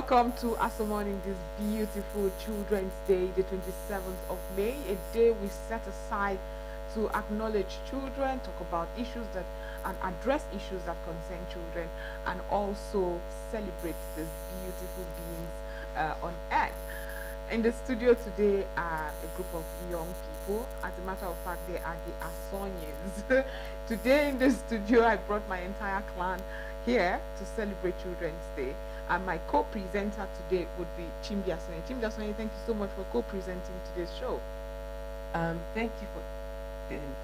welcome to ASO Morning this beautiful Children's Day, the 27th of May, a day we set aside to acknowledge children, talk about issues that and address issues that concern children, and also celebrate these beautiful beings on earth. In the studio today are a group of young people. As a matter of fact, they are the Asonyes. Today in the studio, I brought my entire clan here to celebrate Children's Day. And my co-presenter today would be Chimdi Asonye. Chimdi Asonye, thank you so much for co-presenting today's show. Thank you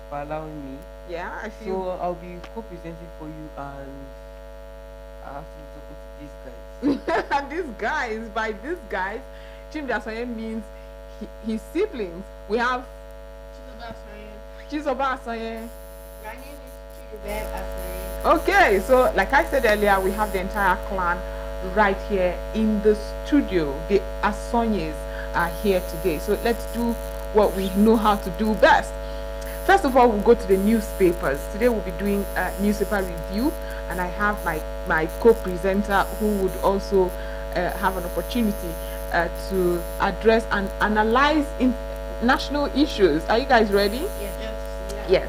for allowing me. Yeah, I feel. So I'll be co-presenting for you, and I have to be talking to these guys. And these guys, by these guys, Chimdi Asonye means his siblings. We have Chizoba Asonye. My name is Chidubem Asonye. Okay, so like I said earlier, we have the entire clan right here in the studio. The Asonyes are here today. So let's do what we know how to do best. First of all, we'll go to the newspapers. Today we'll be doing a newspaper review, and I have my co-presenter who would also have an opportunity to address and analyze national issues. Are you guys ready? Yes.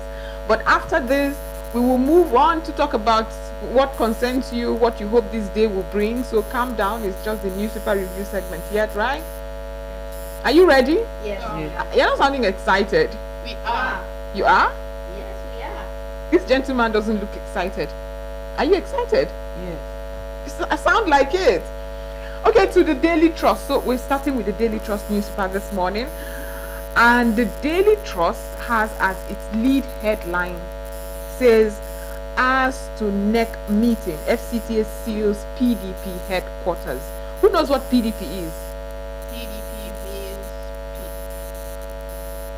But after this, we will move on to talk about what concerns you, what you hope this day will bring. So calm down. It's just the newspaper review segment yet, right? Are you ready? Yes. You're not sounding excited. We are. You are? Yes, we are. This gentleman doesn't look excited. Are you excited? Yes. I sound like it. Okay, to the Daily Trust. So we're starting with the Daily Trust newspaper this morning. And the Daily Trust has as its lead headline says, as to neck meeting, FCTA seals PDP headquarters. Who knows what PDP is? PDP means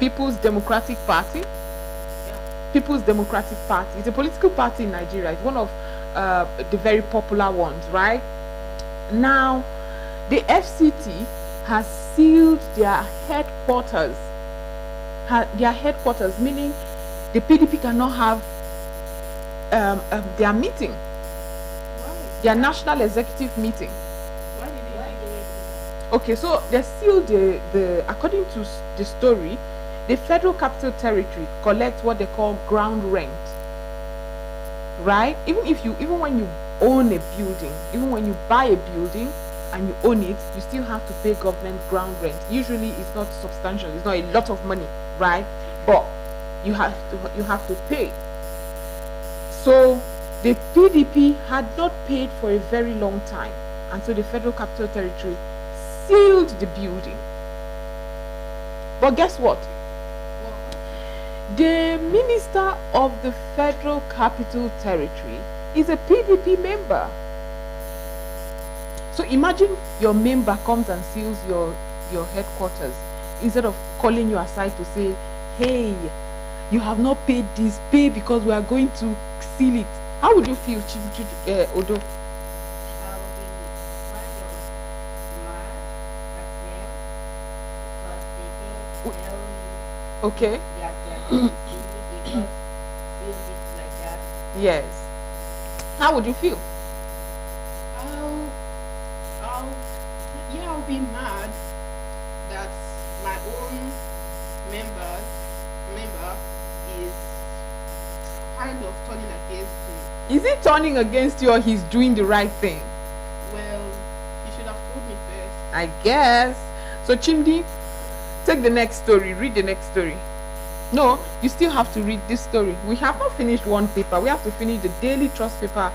People's Democratic Party. Yeah. People's Democratic Party. It's a political party in Nigeria. It's one of the very popular ones, right? Now, the FCT has sealed their headquarters. Their headquarters, meaning the PDP cannot have their meeting, Why? their national executive meeting. Why did they do it? Okay, so they sealed the according to the story, the Federal Capital Territory collects what they call ground rent. Right? Even when you own a building, even when you buy a building and you own it, you still have to pay government ground rent. Usually it's not substantial, it's not a lot of money, right? But you have to pay. So the PDP had not paid for a very long time, and so the Federal Capital Territory sealed the building. But guess what? The Minister of the Federal Capital Territory is a PDP member. So imagine your member comes and seals your headquarters. Instead of calling you aside to say, hey, you have not paid this, pay because we are going to seal it. How would you feel, Odo? I will be kind of mad at them because they don't tell me Okay. that they are going to see me. They just feel it like that. Yes. How would you feel? I'll be mad that my own member is kind of turning against me. Is he turning against you, or he's doing the right thing? Well, you should have told me first. I guess. So Chimdi, take the next story. Read the next story. No, you still have to read this story. We have not finished one paper. We have to finish the Daily Trust paper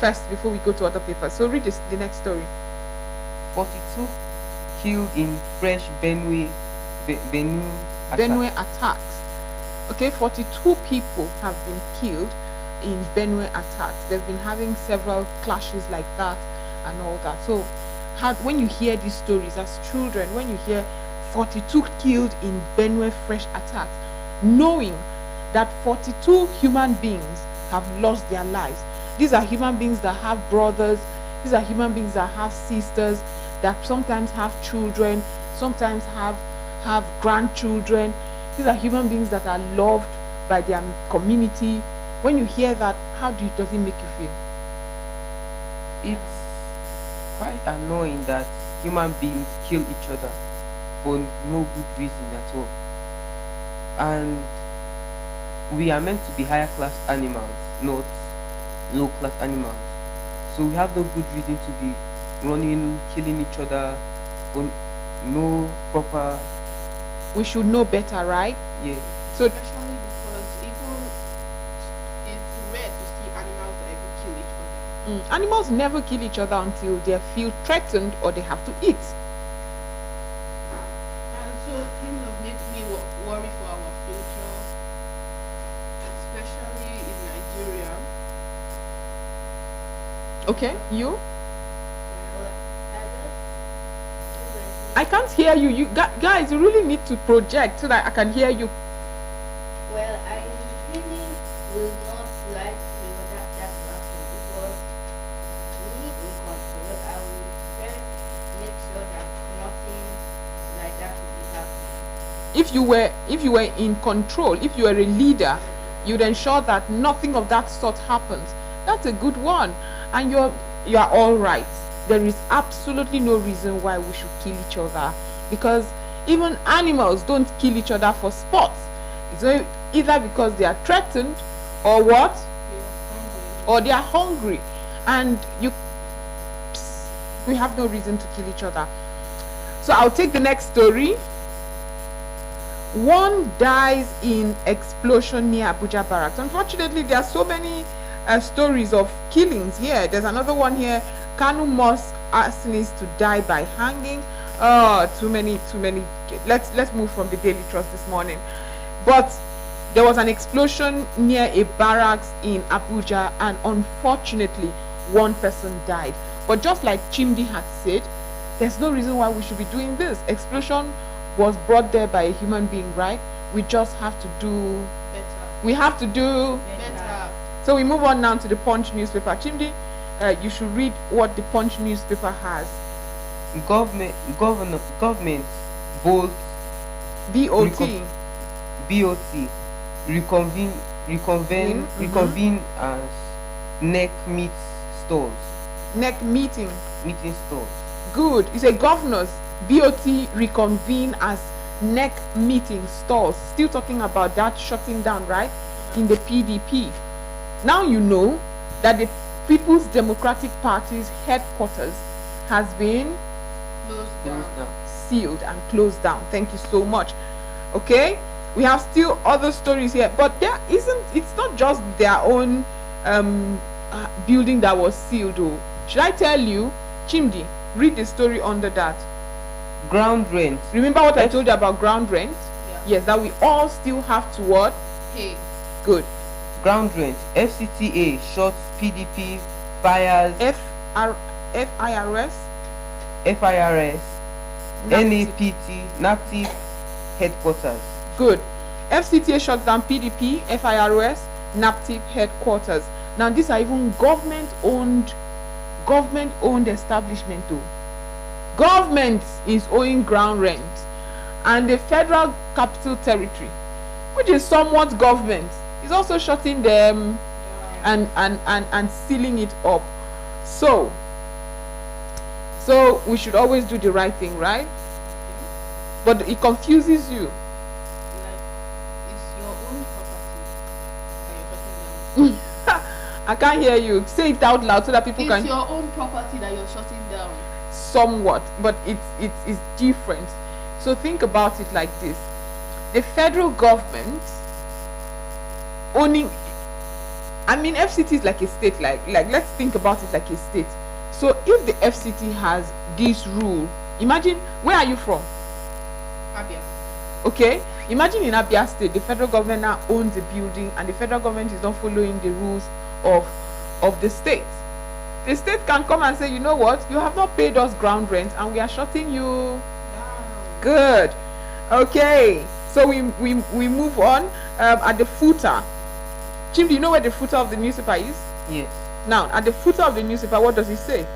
first before we go to other papers. So read the next story. 42 killed in fresh Benue attack. Benue attacks. Okay, 42 people have been killed in Benue attacks. They've been having several clashes like that and all that. So when you hear these stories as children, when you hear 42 killed in Benue fresh attacks, knowing that 42 human beings have lost their lives. These are human beings that have brothers, these are human beings that have sisters, that sometimes have children, sometimes have grandchildren. These are human beings that are loved by their community. When you hear that, does it make you feel? quite annoying that human beings kill each other for no good reason at all. And we are meant to be higher class animals, not low class animals. So we have no good reason to be running, killing each other for no proper, We should know better, right? yeah. So Especially because even it's rare to see animals that even kill each other. animals never kill each other until they feel threatened or they have to eat. And so kind of makes me worry for our future, especially in Nigeria. Okay, you? Well, I just I can't hear you. You guys, you really need to project so that I can hear you. well, I really will not like to remember that happen because me in control, I will first make sure that nothing like that will be happening. If you were in control, if you were a leader, you'd ensure that nothing of that sort happens. That's a good one. And you're all right. There is absolutely no reason why we should kill each other, because even animals don't kill each other for sports. It's either because they are threatened or what, or they are hungry, and we have no reason to kill each other. So I'll take the next story. One dies in explosion near Abuja barracks. Unfortunately, there are so many stories of killings here. There's another one here. Kanu Mosque arsonist to die by hanging. Oh, too many. Let's move from the Daily Trust this morning. But there was an explosion near a barracks in Abuja, and unfortunately, one person died. But just like Chimdi had said, there's no reason why we should be doing this. Explosion was brought there by a human being, right? We just have to do. Better. We have to do. Better. So we move on now to the Punch newspaper. Chimdi, you should read what the Punch newspaper has. Government bold BOT. BOT reconvene as neck meet stores Neck meeting. meeting stores. Good. You say governors, BOT reconvene as neck meeting stalls. Still talking about that shutting down, right? In the PDP. Now you know that the People's Democratic Party's headquarters has been Close Close down. down. sealed and closed down. Thank you so much. Okay, we have still other stories here, but there isn't. It's not just their own building that was sealed. Oh, should I tell you, Chimdi? Read the story under that. Ground rent. Remember what I Yes. told you about ground rent? Yeah. Yes, that we all still have to what? Hey. Good. Ground rent. FCTA shorts PDP fires FIRS. FIRS NAPTIP. NAPTIP headquarters. Good. FCTA shuts down PDP, FIRS, NAPTIP headquarters. Now these are even government-owned establishment too. Government is owing ground rent, and the Federal Capital Territory, which is somewhat government, is also shutting them and sealing it up. So we should always do the right thing, right? But it confuses you. Like, it's your own property that you're shutting down. I can't hear you. Say it out loud so that people It's can your own property that you're shutting down. somewhat, but it's different. So think about it like this: the federal government owning. I mean, FCT is like a state. Like let's think about it like a state. So if the FCT has this rule, imagine, where are you from? Abia. Okay, imagine in Abia State, the federal government now owns a building, and the federal government is not following the rules of the state. The state can come and say, you know what, you have not paid us ground rent, and we are shutting you. Wow. Good. Okay, so we move on. At the footer, Jim, do you know where the footer of the newspaper is? Yes. Now, at the footer of the newspaper, what does it say?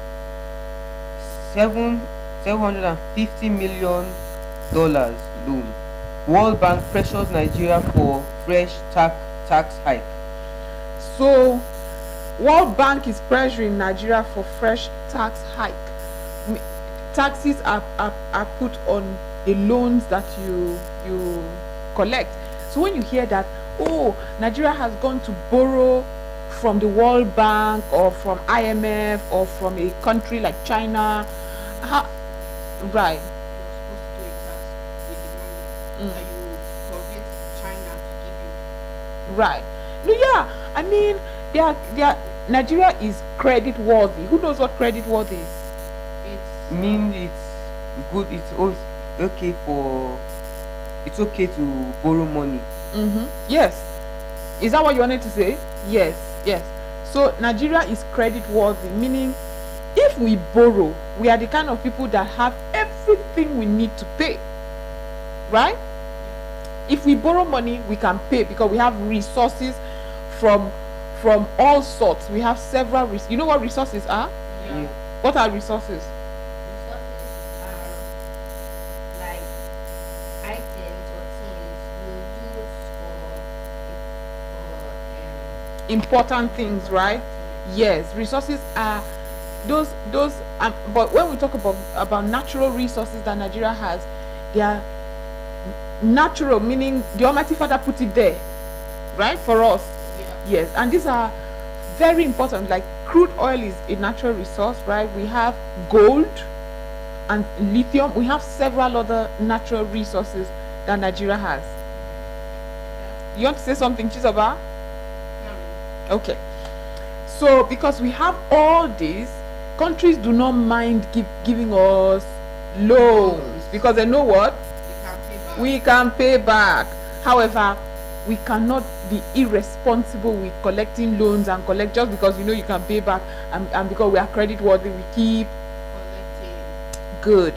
$750 million loan. World Bank pressures Nigeria for fresh tax hike. So, World Bank is pressuring Nigeria for fresh tax hike. m- taxes are put on the loans that you collect. So when you hear that, oh, Nigeria has gone to borrow from the World Bank or from IMF or from a country like China, right? You're supposed to do a tax with the money that you convince China to give you. Right. No, yeah. I mean, Nigeria is credit worthy. Who knows what credit worthy is? It's Mean it's good. It's also okay for. It's okay to borrow money. Yes. Is that what you wanted to say? Yes. Yes. So Nigeria is credit worthy, meaning if we borrow, we are the kind of people that have everything we need to pay. Right? If we borrow money, we can pay because we have resources from all sorts. We have several you know what resources are? Yeah. Yeah. What are resources? Resources are like items or things you use for Important things, right? Yes, resources are those but when we talk about natural resources that Nigeria has, they are natural, meaning the Almighty Father put it there, right, for us. Yeah. Yes, and these are very important. Like crude oil is a natural resource, right? We have gold and lithium. We have several other natural resources that Nigeria has. You want to say something, Chizoba? not really. Okay. So because we have all these, countries do not mind giving us loans because they know what? You can pay back. We can pay back. However, we cannot be irresponsible with collecting loans and collect just because you can pay back and because we are credit worthy, we keep Collecting. good.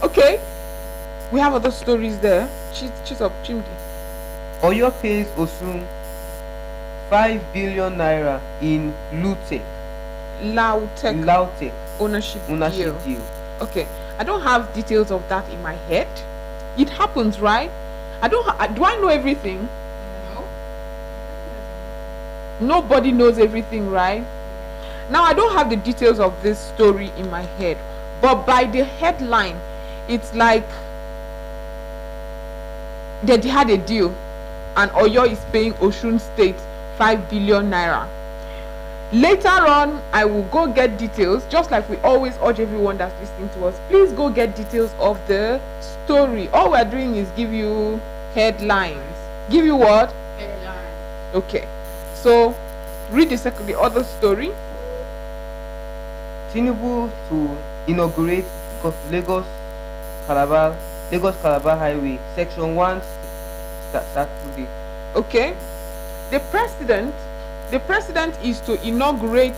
Okay. We have other stories there. She's up, Chimdi. Oyo pays Osun 5 billion naira in Lutech Lautech ownership deal. deal. Okay, I don't have details of that in my head. It happens, right? Do I know everything? No. Nobody knows everything, right? Now I don't have the details of this story in my head, but by the headline, it's like they had a deal, and Oyo is paying Osun State 5 billion naira. Later on, I will go get details, just like we always urge everyone that's listening to us. Please go get details of the story. All we're doing is give you headlines. Give you what? Headline. Okay. So, read the other story. Tinubu to inaugurate Lagos Calabar Highway Section 1 start today. Okay. The president is to inaugurate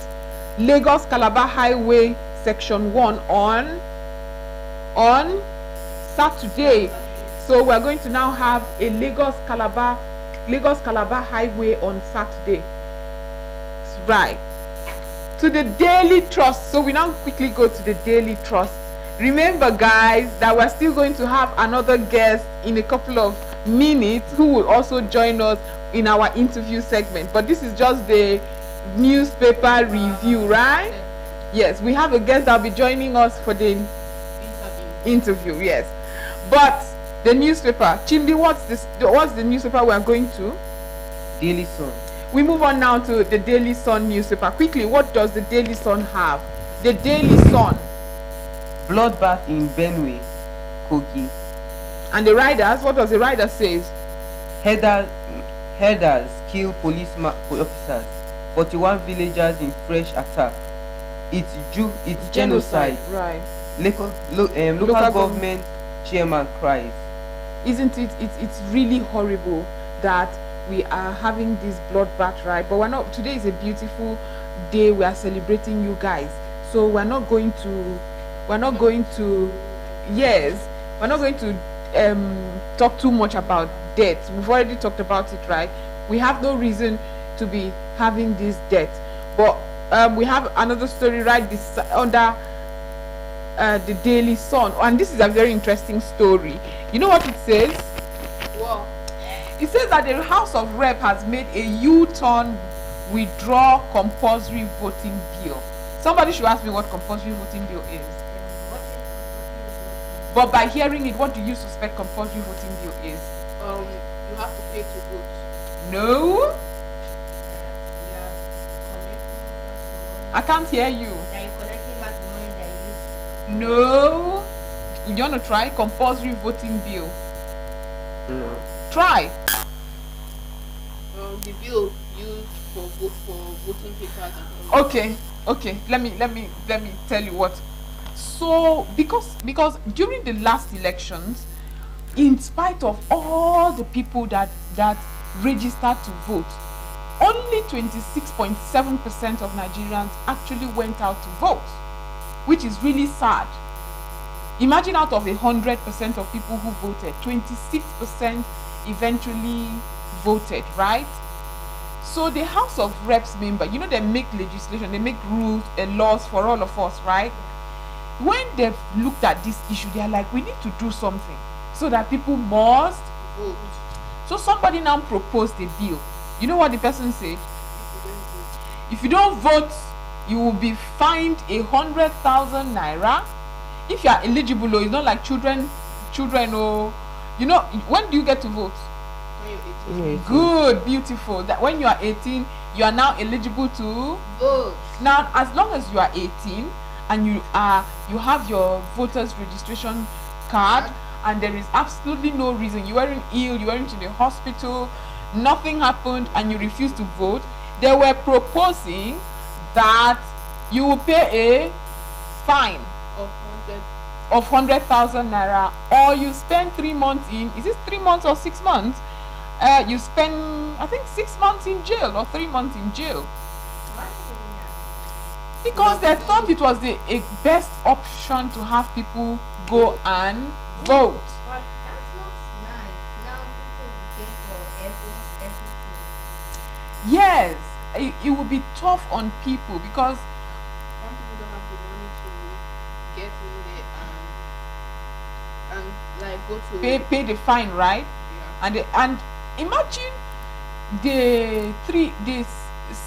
Lagos Calabar Highway Section 1 on Saturday. So we're going to now have a Lagos Calabar Highway on Saturday. Right. To the Daily Trust. So we now quickly go to the Daily Trust. Remember, guys, that we're still going to have another guest in a couple of minutes who will also join us in our interview segment. But this is just the newspaper review, right? Yes, we have a guest that'll be joining us for the interview. Yes, but the newspaper, Chimdi, what's the newspaper we are going to? Daily Sun. We move on now to the Daily Sun newspaper. Quickly, what does the Daily Sun have? The Daily Sun. Bloodbath in Benue, Kogi. And the riders, what does the rider says? Herders kill police officers. 41 villagers in fresh attack. It's genocide. Right. Local government chairman cries. Isn't it? It's really horrible that we are having this bloodbath, right? But we're not. Today is a beautiful day. We are celebrating you guys. So we're not going to. Yes, we're not going to talk too much about death. We've already talked about it, right? We have no reason to be having this death. But we have another story right under the Daily Sun, and this is a very interesting story. You know what it says? What? It says that the House of Rep has made a U-turn, withdraw compulsory voting bill. Somebody should ask me what compulsory voting bill is. What is compulsory But by hearing it, what do you suspect compulsory voting bill is? You have to pay to vote. No, Yeah, collecting I can't hear you. that you're collecting back the money that you used. No. You want to try compulsory voting bill? No. Try. The bill used for voting papers and all. Okay. Let me tell you what. So because during the last elections, in spite of all the people that registered to vote, only 26.7% of Nigerians actually went out to vote, which is really sad. Imagine out of 100% of people who voted, 26% eventually voted, right? So the House of Reps member, they make legislation, they make rules and laws for all of us, right? When they've looked at this issue, they are like, we need to do something so that people must Vote. So somebody now proposed a bill. You know what the person said? If you don't vote, If you don't vote, you will be fined 100,000 naira. If you are eligible, it's not like children. When do you get to vote? when you're 18, Yeah. Good, beautiful. That when you are 18, you are now eligible to. vote. Now, as long as you are 18 and you have your voters registration card, and there is absolutely no reason, you weren't ill, you weren't in the hospital, nothing happened, and you refused to vote, they were proposing that you will pay a fine Of 100. of 100,000 naira, or you spend 3 months in. Is it 3 months or 6 months? You spend, I think, 6 months in jail or 3 months in jail. Why are you doing that? Because they thought it was the best option to have people go and vote. But that's not nice. Now people will pay for everything. Yes, it will be tough on people because Some people don't have the money to get in there and like go to pay the fine, right? Yeah. And imagine the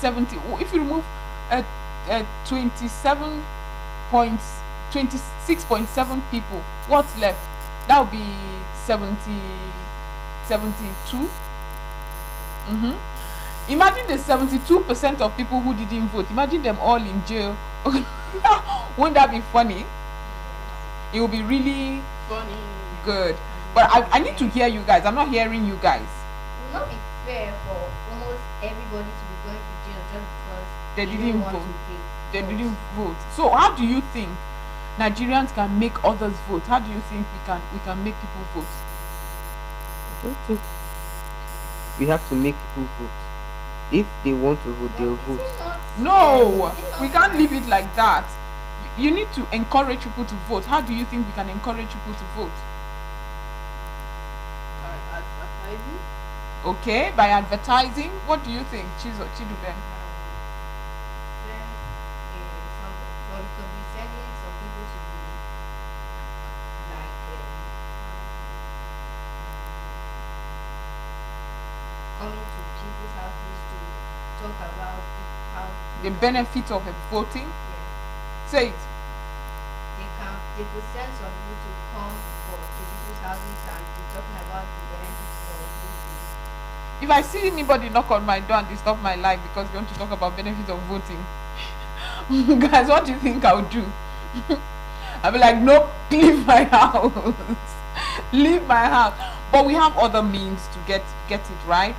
70. If you remove 26.7 people, what's left? That would be 72. Imagine the 72% of people who didn't vote. Imagine them all in jail. Won't that be funny? It will be really Funny. good. But I need to hear you guys. I'm not hearing you guys. It will not be fair for almost everybody to be going to jail just because They don't didn't want vote. to pay. They vote. didn't vote. So how do you think Nigerians can make others vote? How do you think we can make people vote? I don't think we have to make people vote. If they want to vote, they'll Is vote. it not, No, is it not we can't nice? leave it like that. You need to encourage people to vote. How do you think we can encourage people to vote? Advertising. Okay, by advertising. What do you think, Chiduben? Some could be sending some people to be like coming to people's houses to talk about how The benefit of voting. yeah, Say it. they could send some people to come to people's houses and be talking about the benefits of voting. If I see anybody knock on my door and disturb my life because we want to talk about benefits of voting, guys, what do you think I'll do? I'll be like, nope, leave my house. Leave my house. But we have other means to get it right.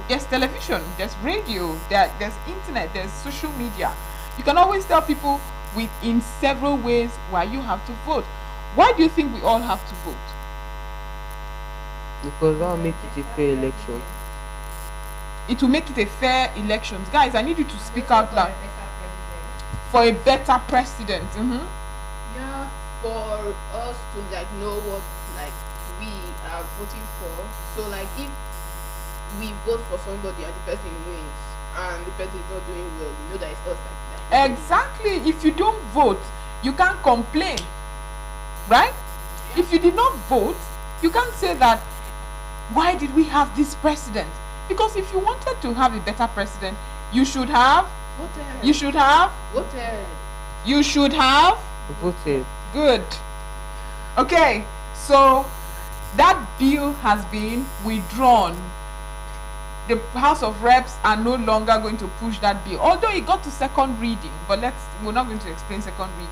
There's television, there's radio, there's internet, there's social media. You can always tell people in several ways why you have to vote. Why do you think we all have to vote? Because that'll make it a fair election. It will make it a fair elections. Guys, I need you to speak out loud. For a better president. For a better president. Yeah, for us to like know what like we are voting for. So like if we vote for somebody and the person wins and the person is not doing well, we know that it's us that Exactly. If you don't vote, you can't complain. Right? If you did not vote, you can't say that, why did we have this president? Because if you wanted to have a better president, you should have voted. you should have Voted. You should have. Voted. Good. Okay, so that bill has been withdrawn. The House of Reps are no longer going to push that bill, although it got to second reading. But we're not going to explain second reading.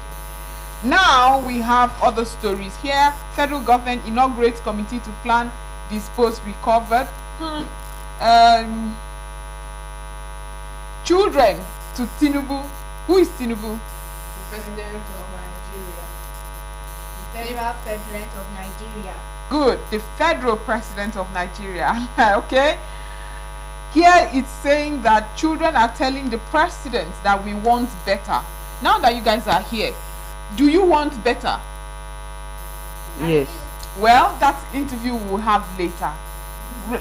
Now we have other stories here. Federal government inaugurates committee to plan dispose recovered. Children to Tinubu. Who is Tinubu? The president of Nigeria. The federal president of Nigeria. Good, the federal president of Nigeria. Okay. Here it's saying that children are telling the president that we want better. Now that you guys are here, do you want better? Yes. Well, that interview we'll have later.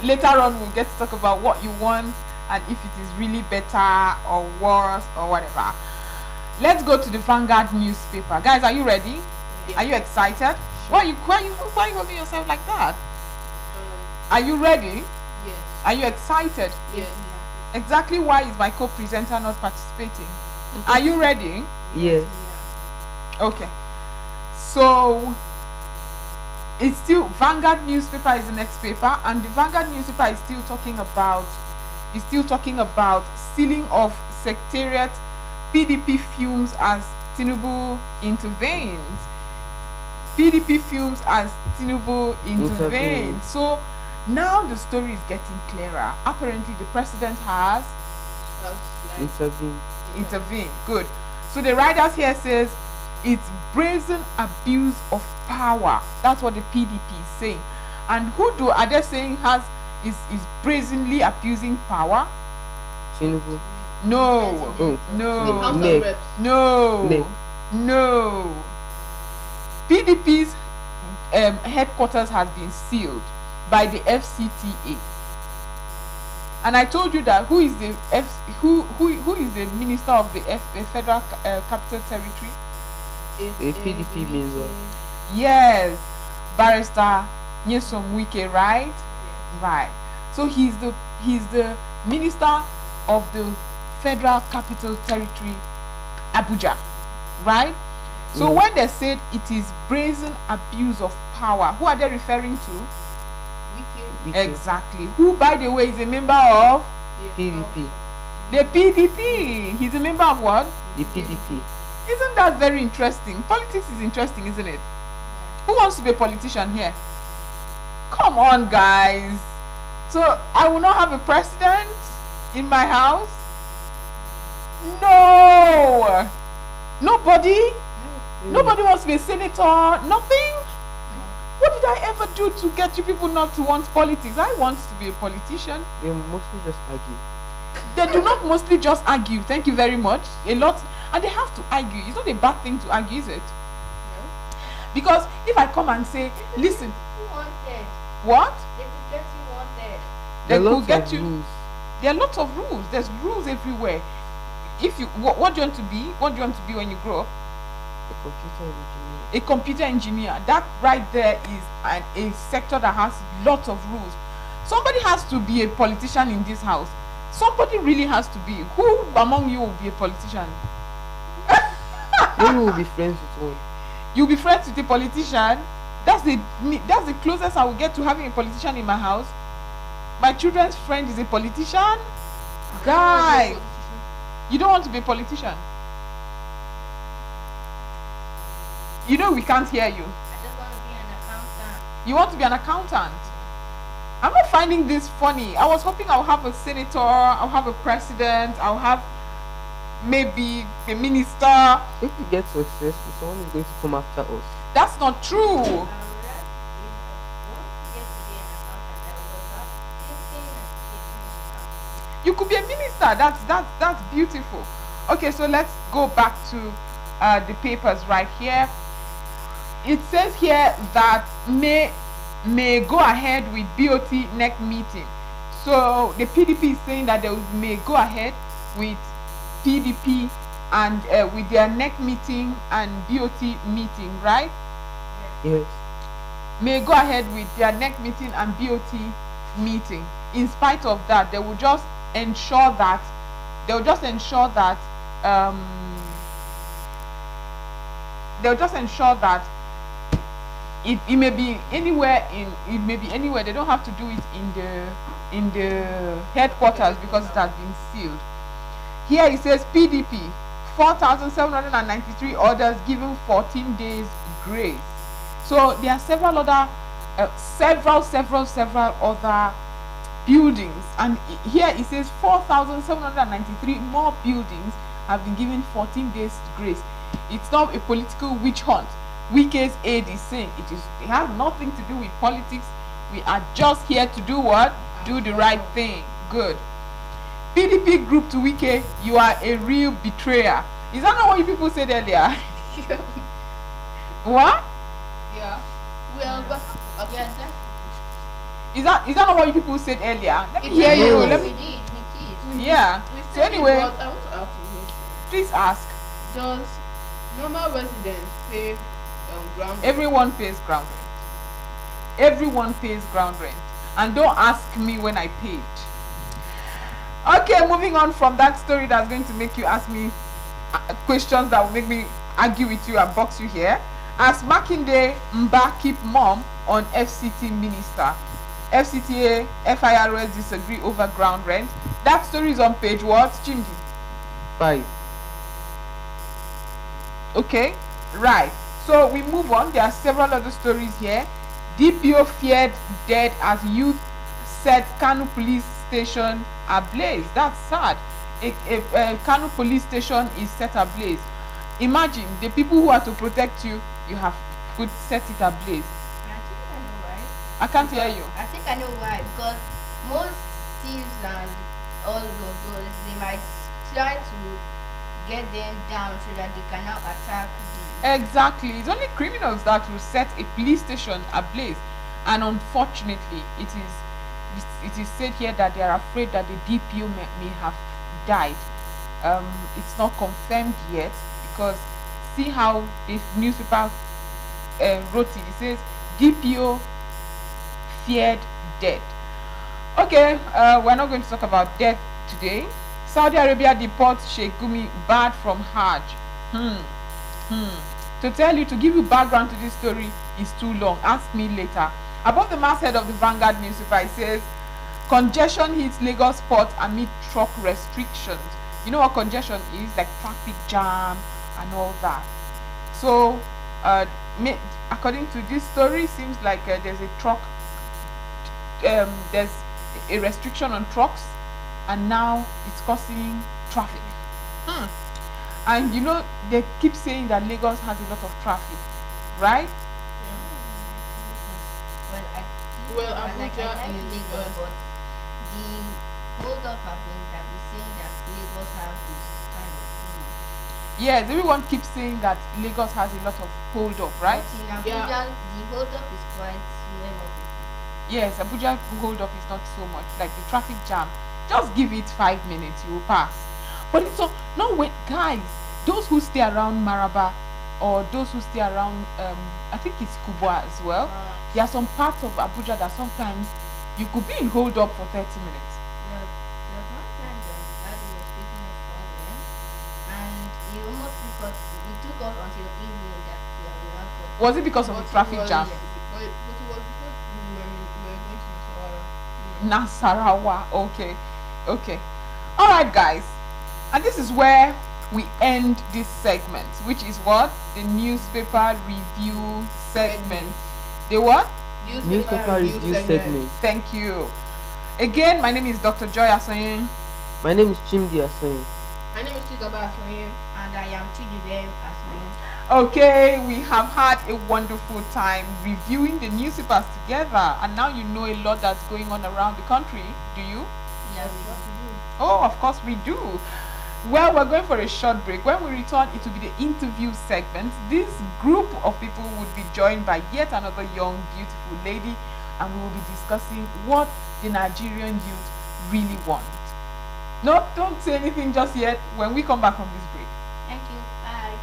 Later on, we'll get to talk about what you want and if it is really better or worse or whatever. Let's go to the Vanguard newspaper. Guys, are you ready? Are you excited? Why are you holding yourself like that? Are you ready? Yes. Are you excited? Yes. Exactly why is my co-presenter not participating? Are you ready? Yes. Okay. So it's still Vanguard newspaper is the next paper, and the Vanguard newspaper is still talking about sealing of secretariat. PDP fumes as Tinubu intervenes. PDP fumes as Tinubu intervenes. So now the story is getting clearer. Apparently the president has intervened. Good. So the writers here says it's brazen abuse of power. That's what the PDP is saying. And are they saying is brazenly abusing power? Tinubu. No. Oh. No. Nick. No. PDP's headquarters has been sealed by the FCTA. And I told you that who is the minister of the Federal Capital Territory? A PDP means what? Yes, Barrister Nyesom Wike, right? Right. So he's the minister of the Federal Capital Territory, Abuja, right? So when they said it is brazen abuse of power, who are they referring to? Exactly. Who, by the way, is a member of PDP. the PDP. He's a member of what? The PDP. Isn't that very interesting? Politics is interesting, isn't it? Who wants to be a politician here? Come on, guys. So I will not have a president in my house? No. Nobody? Nobody wants to be a senator? Nothing? What did I ever do to get you people not to want politics? I want to be a politician. They mostly just argue. They do not mostly just argue. Thank you very much. A lot. And they have to argue. It's not a bad thing to argue, is it? No. Because if I come and say, listen, Wanted. what? They could get you wanted. They There are could lots get of you. rules. There are lots of rules. There's rules everywhere. If you, what do you want to be? What do you want to be when you grow up? A computer engineer. A computer engineer. That right there is a sector that has lots of rules. Somebody has to be a politician in this house. Somebody really has to be. Who among you will be a politician? Maybe we'll be friends with one. You'll be friends with a politician. That's the closest I will get to having a politician in my house. My children's friend is a politician. Guys, you don't want to be a politician. You know we can't hear you. I just want to be an accountant. You want to be an accountant. I'm not finding this funny. I was hoping I'll have a senator, I'll have a president, I'll have maybe a minister. If we get successful, someone is going to come after us. That's not true. I would like to get to be an accountant. I was not thinking of You could be a minister. That's beautiful. Okay, so let's go back to the papers right here. It says here that may go ahead with BOT next meeting. So the PDP is saying that they may go ahead with PDP and with their next meeting and BOT meeting, right? Yes. May go ahead with their next meeting and BOT meeting. In spite of that, they will just ensure that they'll just ensure that it may be anywhere they don't have to do it in the headquarters because it has been sealed. Here it says PDP 4,793 orders given 14 days grace. So there are several other several other buildings, and here it says 4,793 more buildings have been given 14 days grace. It's not a political witch hunt. Wike's aide is saying it has nothing to do with politics. We are just here to do what? Do the right thing. Good. PDP group to Wike, you are a real betrayer. Is that not what you people said earlier? What? Yeah. Well, but Yes, sir. Is that not what you people said earlier? Let me hear is. you. No. Let We me. did. We did. Yeah. we So said it, anyway, but I want to ask you this. please ask. Does normal residents pay ground? Everyone pays ground rent. Everyone pays ground rent. And don't ask me when I paid. Okay, moving on from that story that's going to make you ask me questions that will make me argue with you and box you here. As Makinde Mba keep mum on FCT minister. FCTA, FIRS disagree over ground rent. That story is on page what, Chimdi? 5. Okay, right. So we move on. There are several other stories here. DPO feared dead as youth set Kanu police station ablaze. That's sad. A Kanu police station is set ablaze. Imagine the people who are to protect you, you have put set it ablaze. I think I know why. I can't hear you. I think I know why. Because most thieves and all of those, they might try to get them down so that they cannot attack the. Exactly. It's only criminals that will set a police station ablaze, and unfortunately, it is said here that they are afraid that the DPO may have died. It's not confirmed yet because see how the newspaper wrote it. It says DPO feared death. Okay, we're not going to talk about death today. Saudi Arabia deports Sheikh Gumi barred from Hajj. To tell you, to give you background to this story is too long. Ask me later. Above the masthead of the Vanguard newspaper, it says, congestion hits Lagos port amid truck restrictions. You know what congestion is? Like traffic jam and all that. So, according to this story, seems like there's a truck, there's a restriction on trucks, and now it's causing traffic. And you know, they keep saying that Lagos has a lot of traffic, right? Well, I think Well, like Abuja I like is, Lagos, but the hold up have been saying that Lagos has this kind of thing. Yes, everyone keeps saying that Lagos has a lot of hold up, right? But in Abuja, Yeah. the hold up is quite normal. Yes, Abuja hold up is not so much like the traffic jam. Just give it 5 minutes, you will pass. But it's no wait, guys. Those who stay around Maraba or those who stay around, I think it's Kubwa as well. There are some parts of Abuja that sometimes you could be in hold up for 30 minutes. There's one time that Daddy was taking us somewhere, and he almost took us until evening that we were not. Was it because of the traffic jam? But it was because we were going to Nasarawa. Okay. All right, guys. And this is where we end this segment, which is what? The newspaper review segment. The what? Newspaper review segment. Thank you. Again, my name is Dr. Joy Asonye. My name is Chimdi Asonye. My name is Chigaba Asonye. And I am Chidibem as well. Okay, we have had a wonderful time reviewing the newspapers together, and now you know a lot that's going on around the country. Do you? Yeah, we do. Oh, of course we do. Well, we're going for a short break. When we return, it will be the interview segment. This group of people would be joined by yet another young, beautiful lady, and we will be discussing what the Nigerian youth really want. No, don't say anything just yet. When we come back from this break. Thank you. Bye.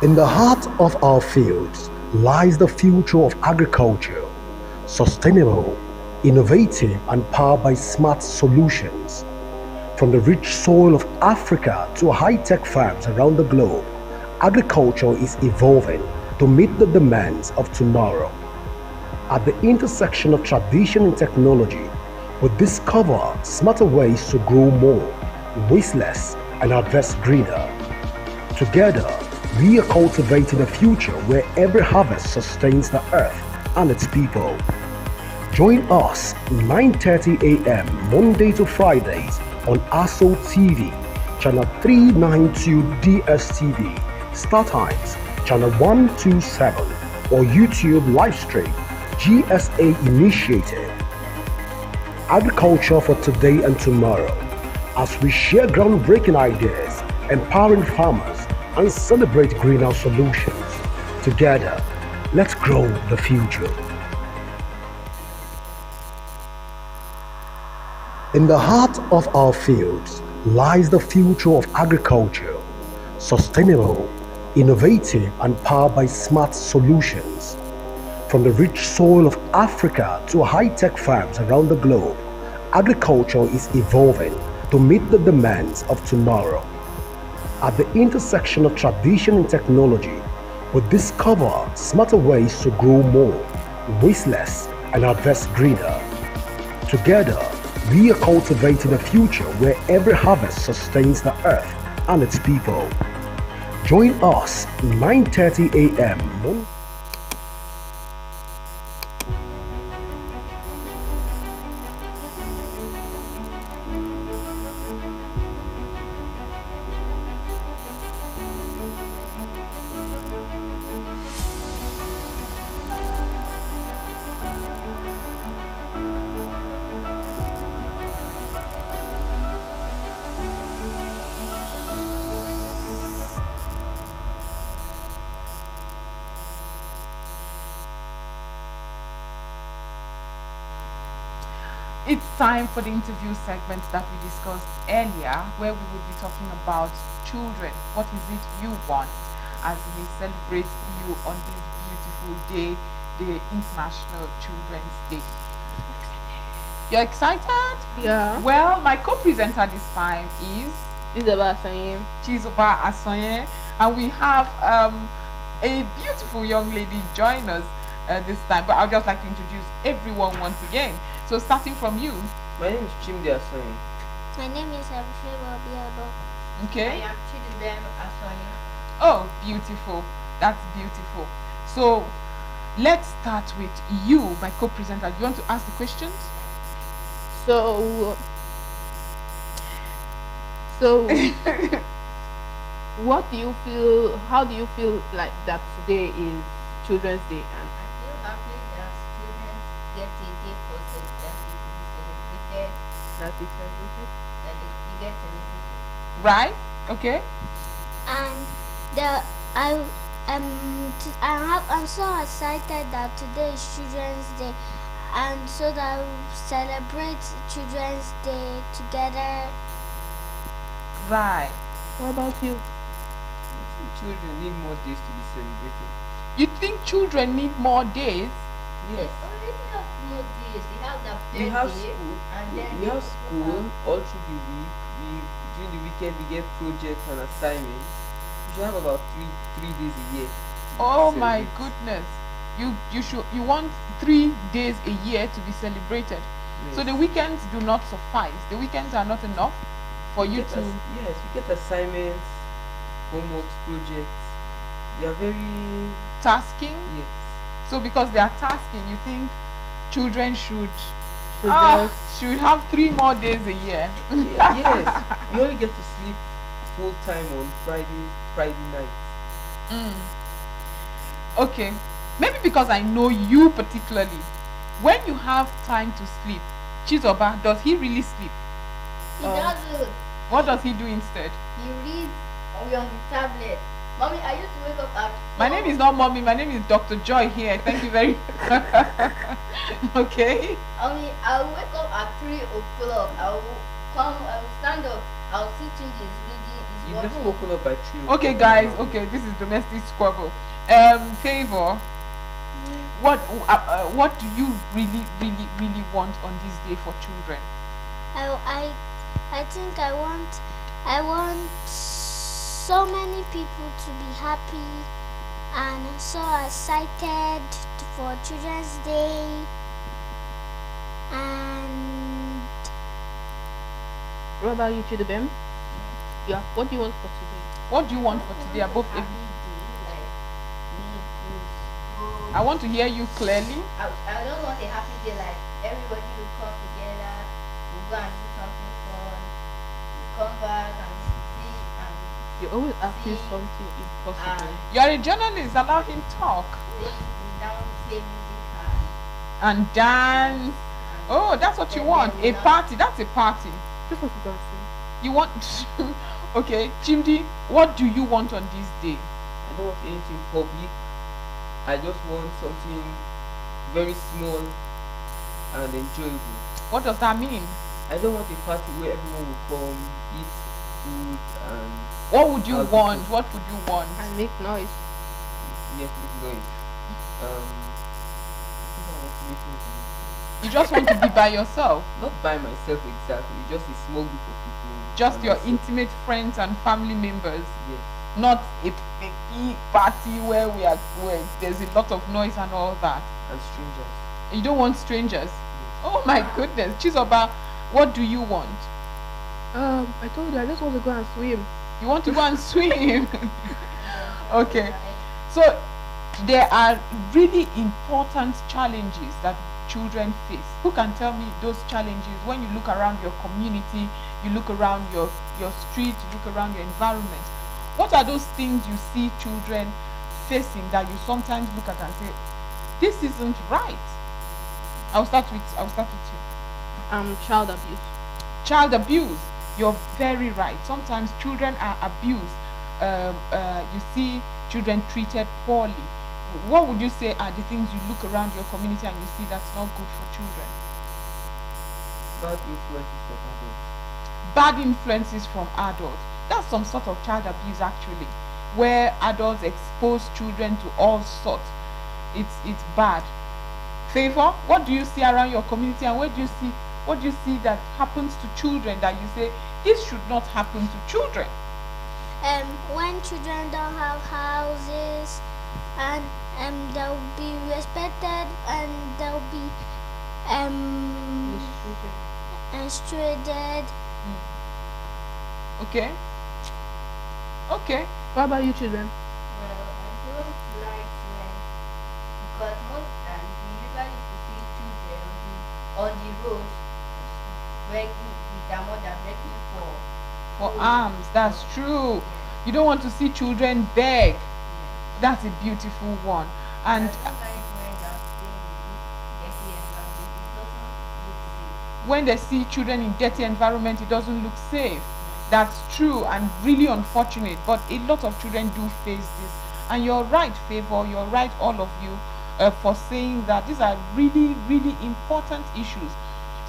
In the heart of our fields lies the future of agriculture, sustainable, innovative, and powered by smart solutions. From the rich soil of Africa to high-tech farms around the globe, agriculture is evolving to meet the demands of tomorrow. At the intersection of tradition and technology, we discover smarter ways to grow more, waste less, and harvest greener. Together, we are cultivating a future where every harvest sustains the earth and its people. Join us 9:30 a.m. Monday to Fridays on ASO TV, channel 392 DSTV, Star Times, channel 127, or YouTube live stream GSA Initiative. Agriculture for today and tomorrow, as we share groundbreaking ideas, empowering farmers, and celebrate greener solutions. Together, let's grow the future. In the heart of our fields lies the future of agriculture, sustainable, innovative, and powered by smart solutions. From the rich soil of Africa to high-tech farms around the globe, agriculture is evolving to meet the demands of tomorrow. At the intersection of tradition and technology, we discover smarter ways to grow more, waste less, and harvest greener. Together, we are cultivating a future where every harvest sustains the earth and its people. Join us 9:30 a.m. It's time for the interview segment that we discussed earlier, where we would be talking about children. What is it you want as we celebrate you on this beautiful day, the International Children's Day? You're excited? Yeah. Well, my co-presenter this time is It's about Asonye. Chizoba Asonye, and we have a beautiful young lady join us this time. But I'd just like to introduce everyone once again. So starting from you, My name is Chimde Asonye. My name is Abisheba Biabo. okay? am Chidibem Asonye. Oh, beautiful. That's beautiful. So let's start with you, my co-presenter. Do you want to ask the questions? So, what do you feel? How do you feel like that today is Children's Day? And I feel happy that students get a day for that it will be celebrated, that it's celebrated? that they get celebrated. Right? Okay. And the I'm so excited that today is Children's Day, and so that we celebrate Children's Day together. Right. What about you? Children need more days to be celebrated. You think children need more days? Yes. They already have more days. They have that We have birthday, school. and then We they have also school have- all through the week. During the weekend we get projects and assignments. We should have about three days a year. to Oh my celebrate. goodness. You want 3 days a year to be celebrated. So Yes. the weekends do not suffice. The weekends are not enough for you Get to yes, we get assignments, homework, projects. They are very tasking. yes. So because they are tasking, you think children should Should should have 3 more days a year. Yes. You only get to sleep full time on Friday night. Mm. Okay. Maybe because I know you particularly. When you have time to sleep, Chizoba, does he really sleep? He Um, doesn't. What does he do instead? He reads on the tablet. Mommy, I used to wake up at. My name is not Mommy, my name is Dr. Joy here. Thank you very Okay. I'll wake up at 3 o'clock. I will stand up. I'll see Chingy is reading. He's You've What never you- woken up by 3 Okay, o'clock. guys. in the morning. Okay, this is domestic squabble. Favor. What do you really want on this day for children? I think I want so many people to be happy and so excited for Children's Day, and What about you, Chidubem? Yeah. What do you want for today? What do you want for today? Above happy every- day, like we I want to hear you clearly. I don't want a happy day like everybody will come together, we'll go and do something fun, we'll come back and see and You're always asking See, something impossible. You are a journalist. Allow him talk sing, we down play music and dance. and Oh, that's what you then want. we A now- party. That's a party. Just what you guys say. You want? Okay, Chimdi. What do you want on this day? I don't want anything public. I just want something very small and enjoyable. What does that mean? I don't want a party where everyone will come, eat food, and What would you I'll be want? good. What would you want? And make noise. yes, make noise. I think I want to make noise. You just want to be by yourself. Not by myself exactly, just a small group of people. Just and your myself. intimate friends and family members. Yes. Not a big party where where there's a lot of noise and all that. And strangers. You don't want strangers. Oh my goodness, Chizoba, what do you want? I told you I just want to go and swim. You want to go and swim? Okay. So there are really important challenges that children face. Who can tell me those challenges when you look around your community, you look around your street, you look around your environment? What are those things you see children facing that you sometimes look at and say, this isn't right? I'll start with you. Child abuse. Child abuse. You're very right. Sometimes children are abused. You see children treated poorly. What would you say are the things you look around your community and you see that's not good for children? Bad influences from adults. Bad influences from adults. That's some sort of child abuse actually, where adults expose children to all sorts. It's bad. Favor, what do you see around your community and what do you see that happens to children that you say this should not happen to children? When children don't have houses, and they'll be respected, and they'll be mistreated. Okay. Okay. What about you, children? well, I don't like when because most times we usually used to see children on the road begging with their mother begging For arms, that's true. You don't want to see children beg. That's a beautiful one. And I don't like when they are staying in this dirty environment. It doesn't look safe. when they see children in dirty environment, it doesn't look safe. That's true and really unfortunate, but a lot of children do face this. And you're right, Favor, you're right, all of you, for saying that these are really important issues.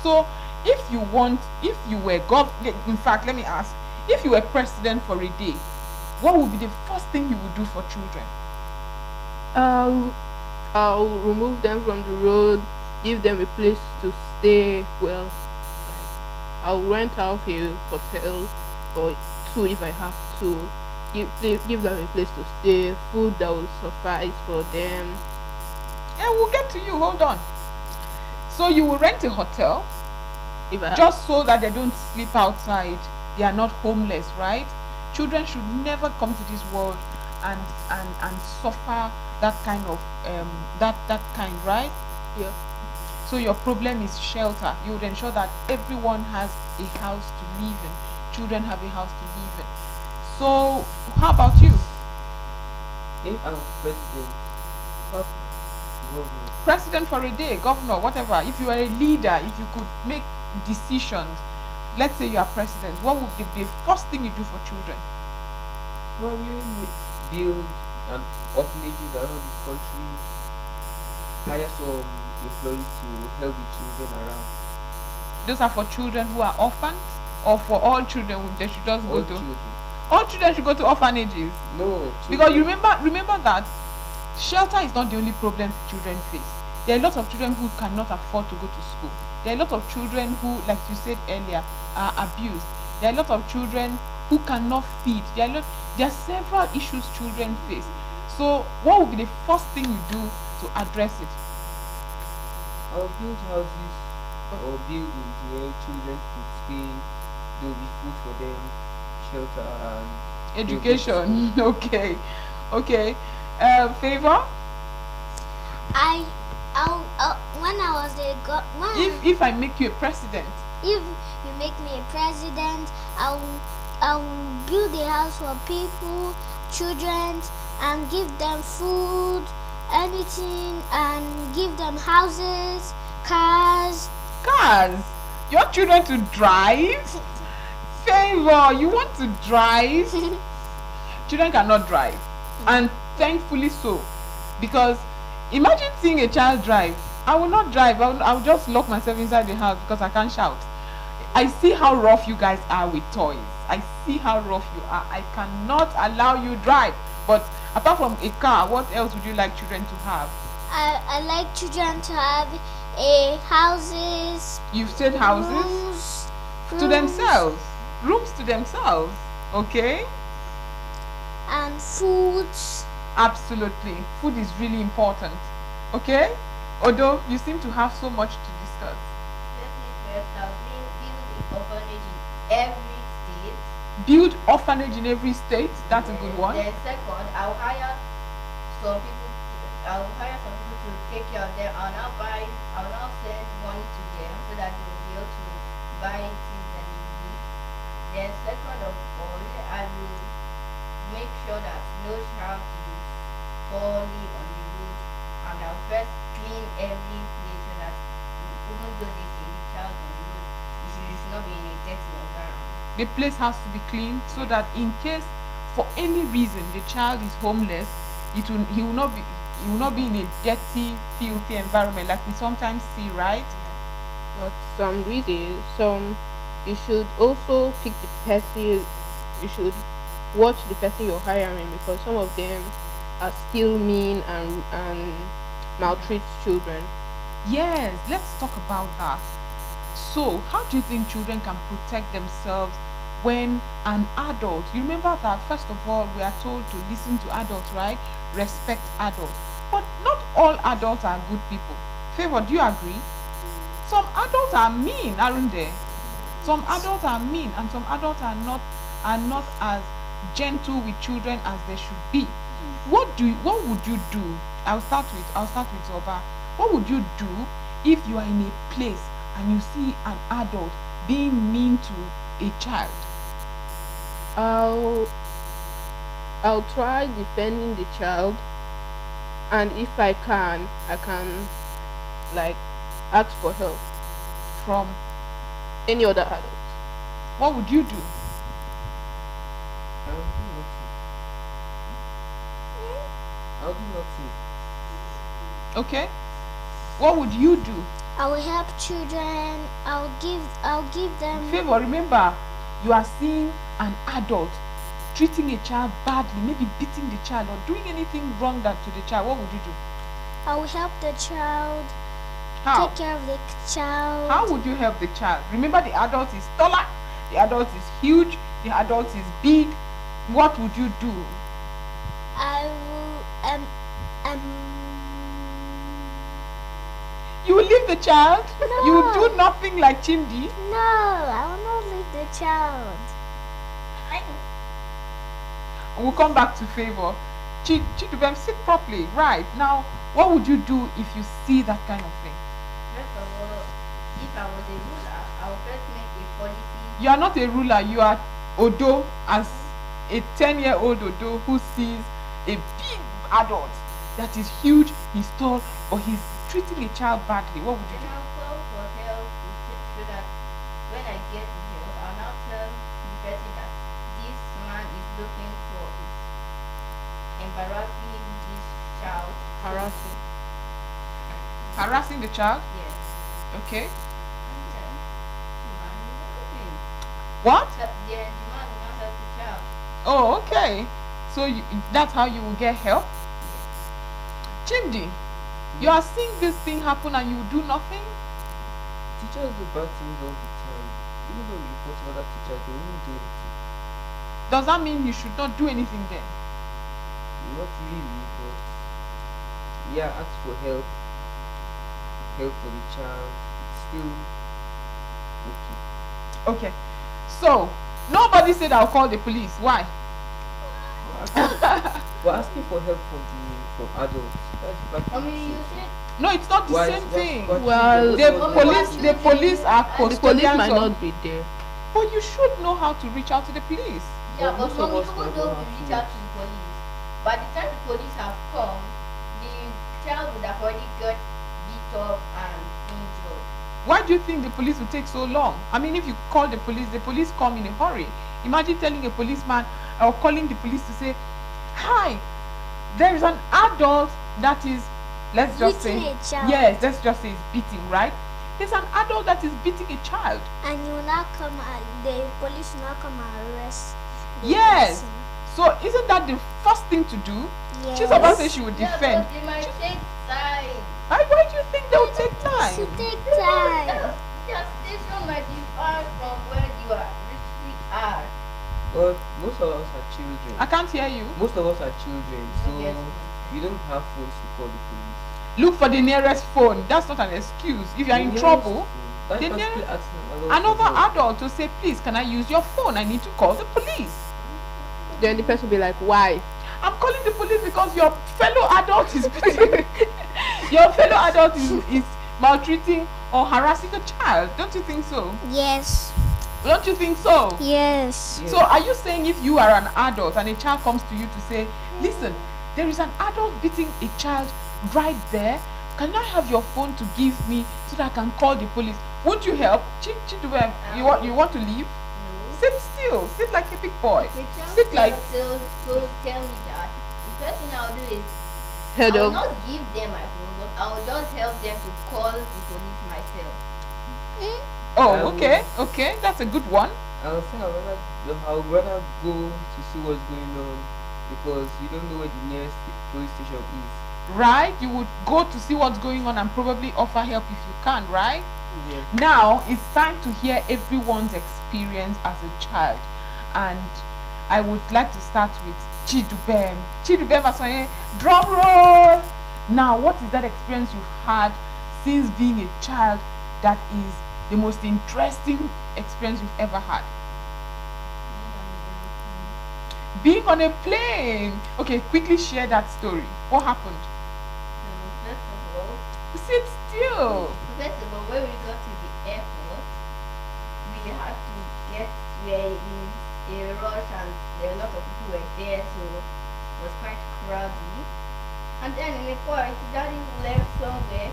So if you were in fact, let me ask, if you were president for a day, what would be the first thing you would do for children? I'll remove them from the road, give them a place to stay. Well, I'll rent out a hotel or two if I have to. Give them a place to stay, food that will suffice for them. Yeah, we'll get to you. Hold on. So you will rent a hotel If I just so that they don't sleep outside. They are not homeless, right? Children should never come to this world and suffer that kind of that kind, right? yeah. So your problem is shelter. You would ensure that everyone has a house to live in. Children have a house to live in. So how about you? If I'm president, fuck government. President for a day, governor, whatever. If you are a leader, if you could make decisions, let's say you are president, what would be the first thing you do for children? Probably build an orphanages around this country, hire some employees to help the children around. Those are for children who are orphans, or for all children they should just All go to children. All children should go to orphanages. No. Because you children- remember that shelter is not the only problem children face. There are a lot of children who cannot afford to go to school. There are a lot of children who, like you said earlier, are abused. There are a lot of children who cannot feed. There are several issues children face. So what would be the first thing you do to address it? I'll build houses or buildings where children could stay. There will be food for them, shelter, and they'll go to school. Education. Okay. Favor? When I was If I make you a president, if you make me a president, I will build a house for people, children, and give them food, anything, and give them houses, cars. cars. You want children to drive? Favor, you want to drive? Children cannot drive, and thankfully so, because imagine seeing a child drive. I will not drive. I will just lock myself inside the house because I can't shout. I see how rough you guys are with toys. I see how rough you are. I cannot allow you drive. But apart from a car, what else would you like children to have? I like children to have a houses, You've said houses rooms, to themselves, rooms to themselves. Okay, and foods. absolutely. Food is really important. Okay, although you seem to have so much to discuss. First, I'll build an orphanage in every state. Build orphanage in every state. That's a good one. Then second, I'll hire some people. I'll hire some people to take care of them. I'll now send money to them so that they will be able to buy things that they need. Then second of all, I will make sure that no child is poorly on the road, and I'll first clean every place so that even though they say the child on the road, it should not be in a dirty environment. The place has to be clean so that in case for any reason the child is homeless, he will not be in a dirty, filthy environment like we sometimes see, right? But some reasons, you should also pick the person. You should watch the person you're hiring, because some of them are still mean and maltreat children. Yes, let's talk about that. So, how do you think children can protect themselves when an adult, you remember that first of all, we are told to listen to adults, right? Respect adults. But not all adults are good people. Favor, do you agree? Some adults are mean, aren't they? Some adults are mean, and some adults are not as gentle with children as they should be. What would you do? I'll start with Oba. What would you do if you are in a place and you see an adult being mean to a child? I'll try defending the child, and if I can like ask for help From any other adult. what would you do? I'll do nothing. I'll do nothing. Okay? What would you do? I will help children. I'll give them. Favor, remember, you are seeing an adult treating a child badly, maybe beating the child or doing anything wrong that to the child. What would you do? I will help the child. How? Take care of the child. How would you help the child? Remember, the adult is taller, the adult is huge, the adult is big. What would you do? I will You will leave the child? No. You will do nothing like Chimdi? no, I will not leave the child. We'll come back to Favor. Chidubem, sit properly. Right. Now, what would you do if you see that kind of thing? First of all, if I was a ruler, I would first make a policy. You are not a ruler, you are Odo, as a 10-year-old Odo who sees a big adult that is huge, he's tall, or he's treating a child badly. What would you Then do? I'll call for help so that when I get the help, I'll now tell the person that this man is looking for is embarrassing this child. Harassing. Harassing the child? Yes. Okay. And then the man is helping. What? Then the man will not help the child. Oh, okay. So that's how you will get help. Chimdi, you are seeing this thing happen and you do nothing. Teachers do bad things all the time. Even though you report to other teachers, they won't do anything. Does that mean you should not do anything then? Not really, but yeah, ask for help. Help for the child. It's still okay. Okay. So nobody said I'll call the police. Why? We're asking for help from adults. That's I practically mean, you the same said No, it's not the Why- same why- thing. why Well, children- The police are The police custodians might of, not be there. but you should know how to reach out to the police. yeah, But but most of mommy, us even don't though know we how reach to- out to the police, by the time the police have come, the child would have already got beat up and injured. Why do you think the police will take so long? I mean, if you call the police come in a hurry. Imagine telling a policeman or calling the police to say, "Hi, there is an adult that is, let's just Beating say, a child. yes, let's just say is beating, right? There's an adult that is beating a child. And you will not come and the police will not come and arrest the Yes. person. So isn't that the first thing to do? Yes. She's about to say she would Yeah, defend. but they might take time. Why do you think they will take It time? should take time. Their station might be far from where you are really are. But most of us are children. I can't hear you. Most of us are children, so Yes. you don't have phones to call the police. Look for the nearest phone. That's not an excuse. If you are The in nearest trouble, phone, that's the practically nearest- asking adults another for help. adult to say, please, can I use your phone? I need to call the police. Then the person will be like, why? I'm calling the police because your fellow adult is your fellow adult is maltreating or harassing a child. Don't you think so? Yes. Don't you think so? Yes. Yeah. So are you saying if you are an adult and a child comes to you to say, listen, there is an adult beating a child right there. Can I have your phone to give me so that I can call the police? Won't you help? Chidubem, you want to leave? No. Sit still. Sit like a big boy. The child Sit like will tell me that the first thing I'll do is Head I will up. not give them my phone, but I will just help them to call the police myself. oh, okay, that's a good one. I was saying I would rather go to see what's going on because you don't know where the nearest police station is. Right? You would go to see what's going on and probably offer help if you can, right? Yeah. Now it's time to hear everyone's experience as a child, and I would like to start with Chidubem. Chidubem Asonye, drum roll. Now, what is that experience you've had since being a child that is the most interesting experience you've ever had? Being on a plane. Okay, quickly share that story. What happened? First of all, Sit still. First of all, when we got to the airport, we had to get were in a rush and there were a lot of people were there, so it was quite crowded. And then in the point, daddy left somewhere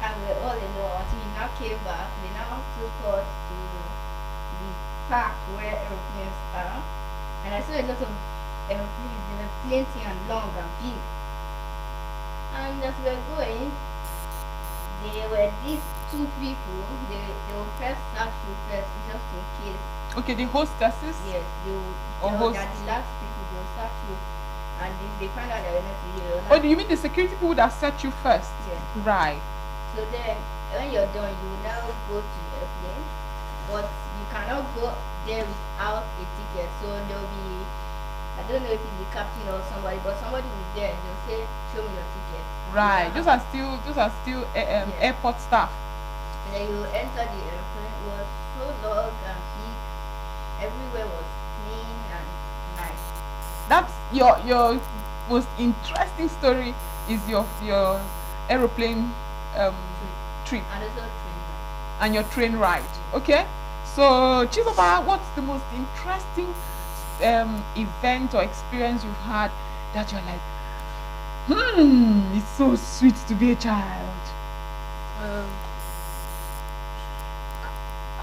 and we were all alone until he now came back. They now took us to the park where aeroplanes are. And I saw a lot of aeroplanes, they were plenty and long and big. And as we were going, there were these two people, they will first search you first, just in case. Okay, the hostesses. Yes, they will, Or they host. are the last people, they will search you. And if they find out that you're not here, Oh, do you mean the security people that set you first? yes. Right. So then, when you're done, you will now go to the airplane, but you cannot go there without a ticket. So there will be, I don't know if it's the captain or somebody, but somebody will be there and they'll say, show me your ticket. Right. You Those are still Yes. airport staff. And then you enter the airplane. It was so long and big. Everywhere was clean and nice. That's your most interesting story is your aeroplane trip And also train. and your train ride. Okay. So Chizoba, what's the most interesting event or experience you've had that you're like, it's so sweet to be a child.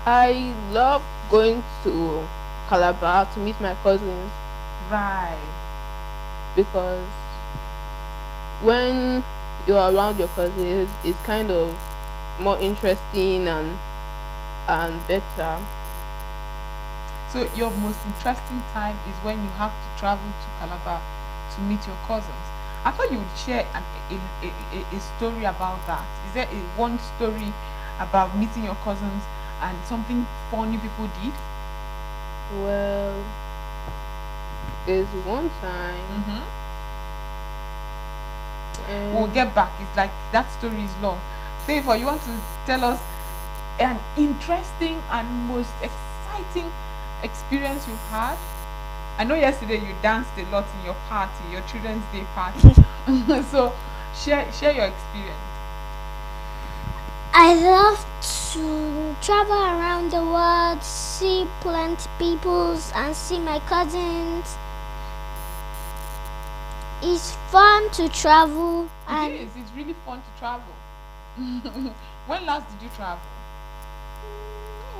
I love going to Calabar to meet my cousins Right. because when you're around your cousins, it's kind of more interesting and better. So your most interesting time is when you have to travel to Calabar to meet your cousins. I thought you would share a story about that. Is there one story about meeting your cousins and something funny people did? Well, there's one time. Mm-hmm. And We'll get back. It's like that story is long. Favor, you want to tell us an interesting and most exciting experience you've had? I know yesterday you danced a lot in your party, your children's day party. So share your experience. I love to travel around the world, see plenty peoples, and see my cousins. It's fun to travel, It and is. It's really fun to travel. When last did you travel?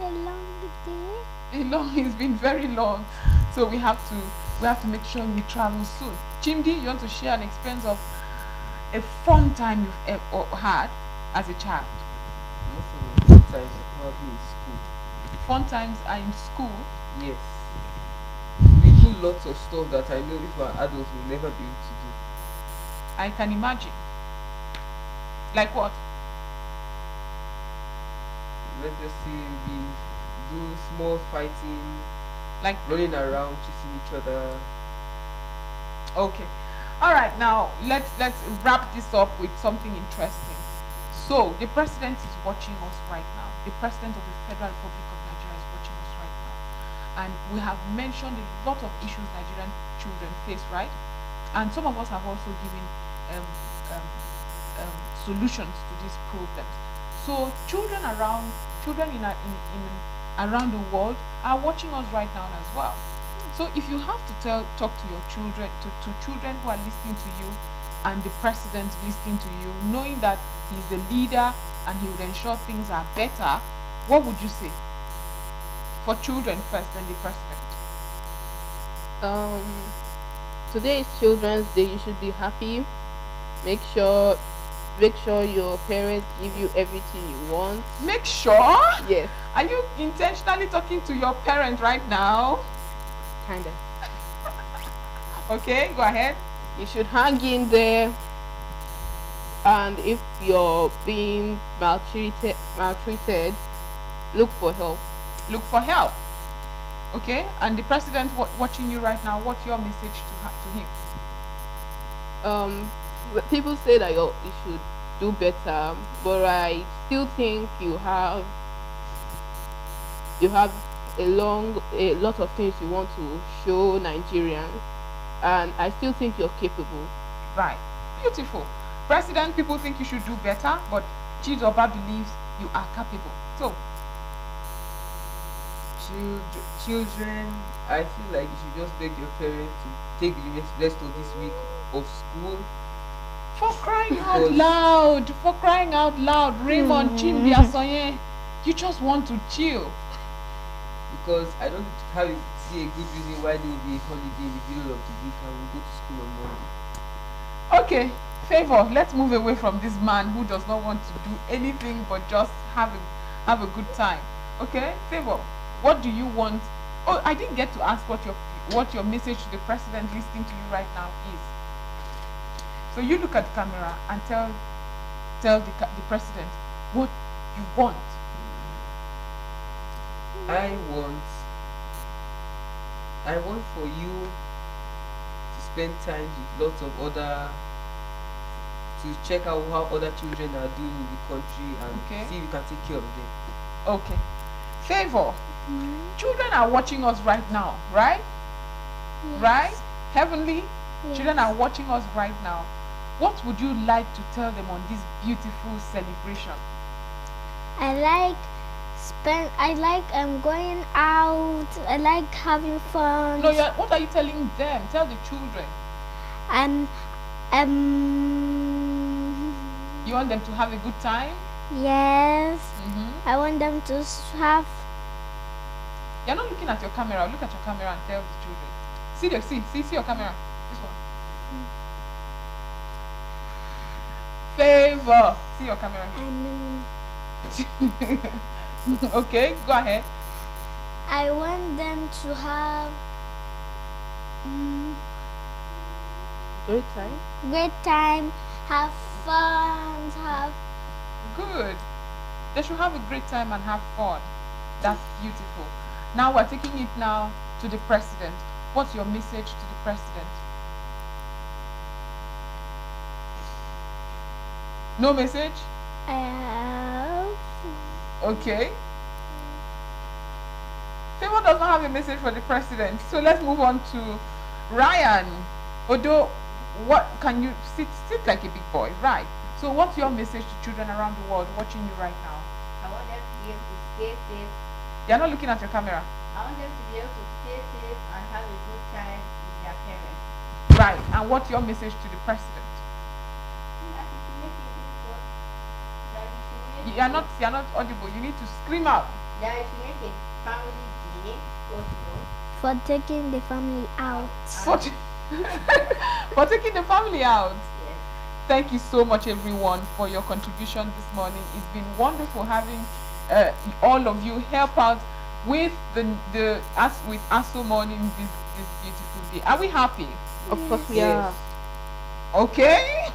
along the day. It's been very long. So we have to make sure we travel soon. Chimdi, you want to share an experience of a fun time you've had as a child? Most of the times probably in school. Fun times are in school. Yes. We do lots of stuff that I know if we're adults will never be able to do. I can imagine. Like what? Let's just say we do small fighting, Like running around, chasing each other. okay. All right. Now let's wrap this up with something interesting. So the president is watching us right now. The president of the Federal Republic of Nigeria is watching us right now, and we have mentioned a lot of issues Nigerian children face, right? And some of us have also given um, um, solutions to these problems. So children in around the world are watching us right now as well. So if you have to talk to your children, to children who are listening to you, and the president listening to you, knowing that he's the leader and he would ensure things are better, what would you say? For children first, then the president. um, today is Children's Day. You should be happy. Make sure, make sure your parents give you everything you want. Make sure. Yes, Are you intentionally talking to your parent right now? kinda. Okay, go ahead. You should hang in there. And if you're being maltreated, look for help. Look for help. Okay, and the president watching you right now, what's your message to him? People say that you should do better, but I still think you have a lot of things you want to show Nigerians, and I still think you're capable. Right. Beautiful. President, people think you should do better, but Chizoba believes you are capable. So, Children, I feel like you should just beg your parents to take the rest of this week of school. for crying out Because- loud, Raymond, Chimdi, Asonye, you just want to chill. Because I don't have see a good reason why there will be a holiday in the middle of the week and we go to school on Monday. Okay, Favor, let's move away from this man who does not want to do anything but just have a good time. Okay, Favor, what do you want? Oh, I didn't get to ask what your message to the president listening to you right now is. So you look at the camera and tell the president what you want. I want for you to spend time with lots of other to check out how other children are doing in the country and Okay. see if you can take care of them. Okay. Favor, children are watching us right now, right? Right? Heavenly, Yes. children are watching us right now. What would you like to tell them on this beautiful celebration? I like going out. I like having fun. No, what are you telling them? Tell the children. I'm You want them to have a good time? yes. Mm-hmm. I want them to have You're not looking at your camera. Look at your camera and tell the children. See your camera. This one. Favor. See your camera. Okay, go ahead. I want them to have Great time. great time, have fun, have Good. They should have a great time and have fun. That's beautiful. Now we're taking it now to the president. What's your message to the president? No message? uh, Okay. Favor does not have a message for the president. So let's move on to Ryan. Although, what can you sit like a big boy, right? So what's your message to children around the world watching you right now? I want them to be able to stay safe. You're not looking at your camera. I want them to be able to stay safe and have a good time with their parents. Right. And what's your message to the president? That is to make it equal. That is to make You're not audible. You need to scream out. that is to make a family day possible. for taking the family out. For, for taking the family out. Yes. Thank you so much, everyone, for your contribution this morning. It's been wonderful having all of you help out with with ASO morning this beautiful day. Are we happy? Of course we Yes. are. Okay.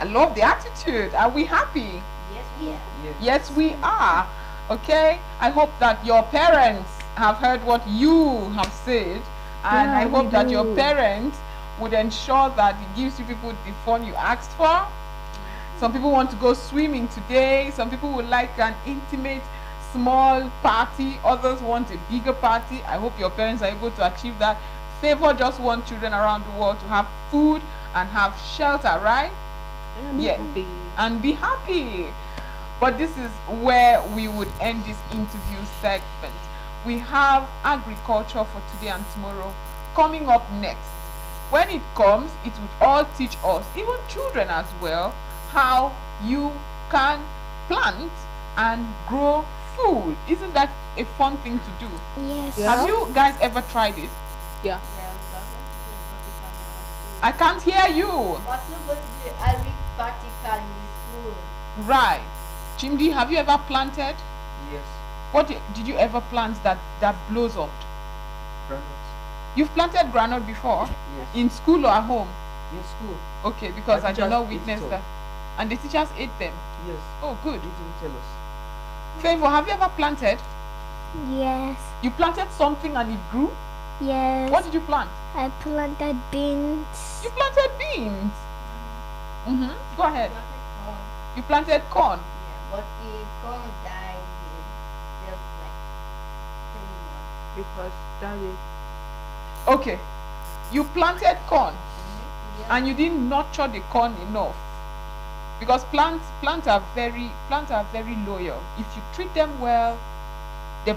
I love the attitude. Are we happy? Yes, we are. Yes. Yes, we are. Okay. I hope that your parents have heard what you have said, and Yeah, I hope we that your do. parents would ensure that it gives you people the fun you asked for. Some people want to go swimming today. Some people would like an intimate, small party. Others want a bigger party. I hope your parents are able to achieve that. Favor just want children around the world to have food and have shelter, right? Yeah. And be happy. But this is where we would end this interview segment. We have agriculture for today and tomorrow coming up next. When it comes, it would all teach us, even children as well, how you can plant and grow food. Isn't that a fun thing to do? Yes. Yeah. Have you guys ever tried it? Yeah. Yeah, we are going to do practical I can't hear you. but we're going to do every practical in the school. Right. Chimdi, have you ever planted? Yes. What did you ever plant that blossomed? Granules. You've planted granite before? Yes. In school or at home? In school. Okay, because My I did teachers not ate witness some. that. And the teachers ate them. Yes. Oh, good. They didn't tell us. Favor, have you ever planted? Yes. You planted something and it grew? Yes. What did you plant? I planted beans. You planted beans. Go ahead. Planted corn. You planted corn. Yeah, but the corn died in just like 3 months. Because that is Okay. You planted corn Yeah. and you didn't nurture the corn enough. Because plants are very loyal. If you treat them well, they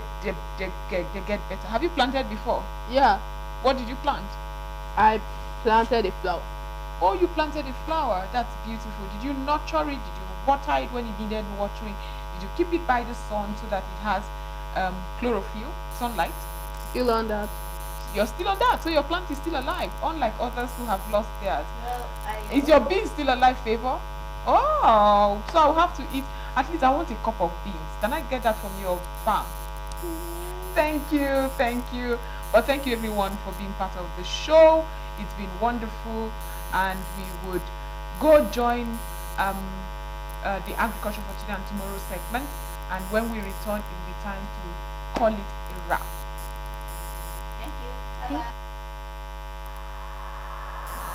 get better. Have you planted before? yeah. What did you plant? I planted a flower. Oh, you planted a flower. That's beautiful. Did you nurture it? Did you water it when it needed watering? Did you keep it by the sun so that it has chlorophyll, sunlight? Still on that. You're still on that, so your plant is still alive, unlike others who have lost theirs. Well, Is your bean still alive, Favor? Oh, so I'll have to eat. At least I want a cup of beans. Can I get that from your farm? Thank you, thank you. But thank you everyone for being part of the show. It's been wonderful, and we would go join the agriculture for today and tomorrow segment. And when we return, it will be time to call it a wrap. Thank you. Bye-bye.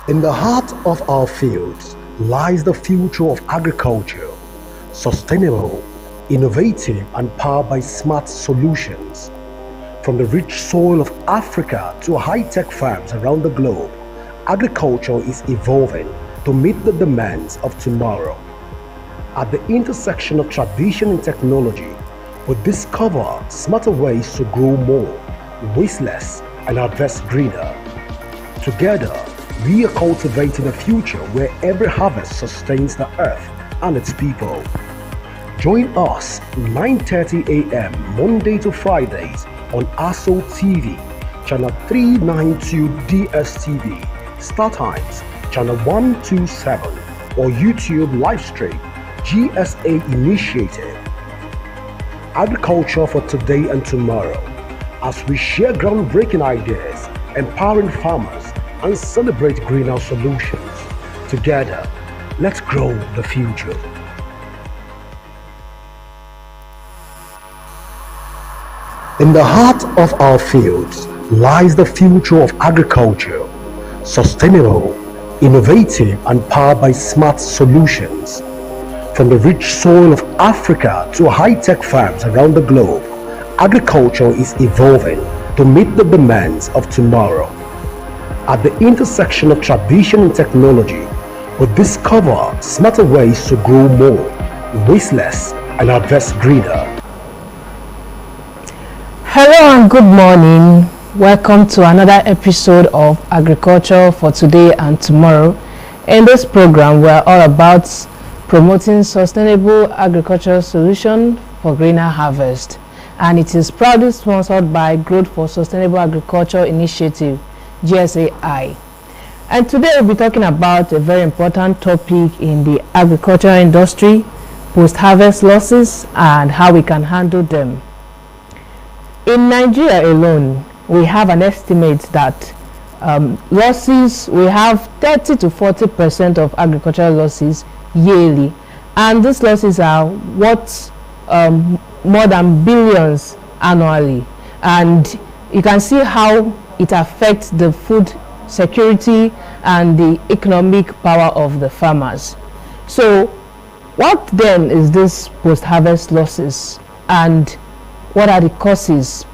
In the heart of our fields lies the future of agriculture, sustainable, innovative, and powered by smart solutions. From the rich soil of Africa to high-tech farms around the globe, agriculture is evolving to meet the demands of tomorrow. At the intersection of tradition and technology, we discover smarter ways to grow more, waste less, and harvest greener. Together, we are cultivating a future where every harvest sustains the earth and its people. Join us 9:30 a.m. Monday to Fridays on ASO TV, channel 392 DSTV, Star Times, channel 127, or YouTube live stream GSA Initiative. Agriculture for today and tomorrow. as we share groundbreaking ideas, empowering farmers, and celebrate greener solutions. Together, let's grow the future. In the heart of our fields lies the future of agriculture, sustainable, innovative, and powered by smart solutions. From the rich soil of Africa to high-tech farms around the globe, agriculture is evolving to meet the demands of tomorrow. At the intersection of tradition and technology, we discover smarter ways to grow more, waste less, and harvest greener. Hello and good morning. Welcome to another episode of Agriculture for Today and Tomorrow. In this program, we're all about promoting sustainable agricultural solutions for greener harvest. And it is proudly sponsored by Growth for Sustainable Agriculture Initiative, GSAI. And today we'll be talking about a very important topic in the agricultural industry, post-harvest losses and how we can handle them. In Nigeria alone, we have an estimate that losses, we have 30 to 40% of agricultural losses yearly, and these losses are worth more than billions annually, and you can see how it affects the food security and the economic power of the farmers. So what then is this post-harvest losses, and what are the causes?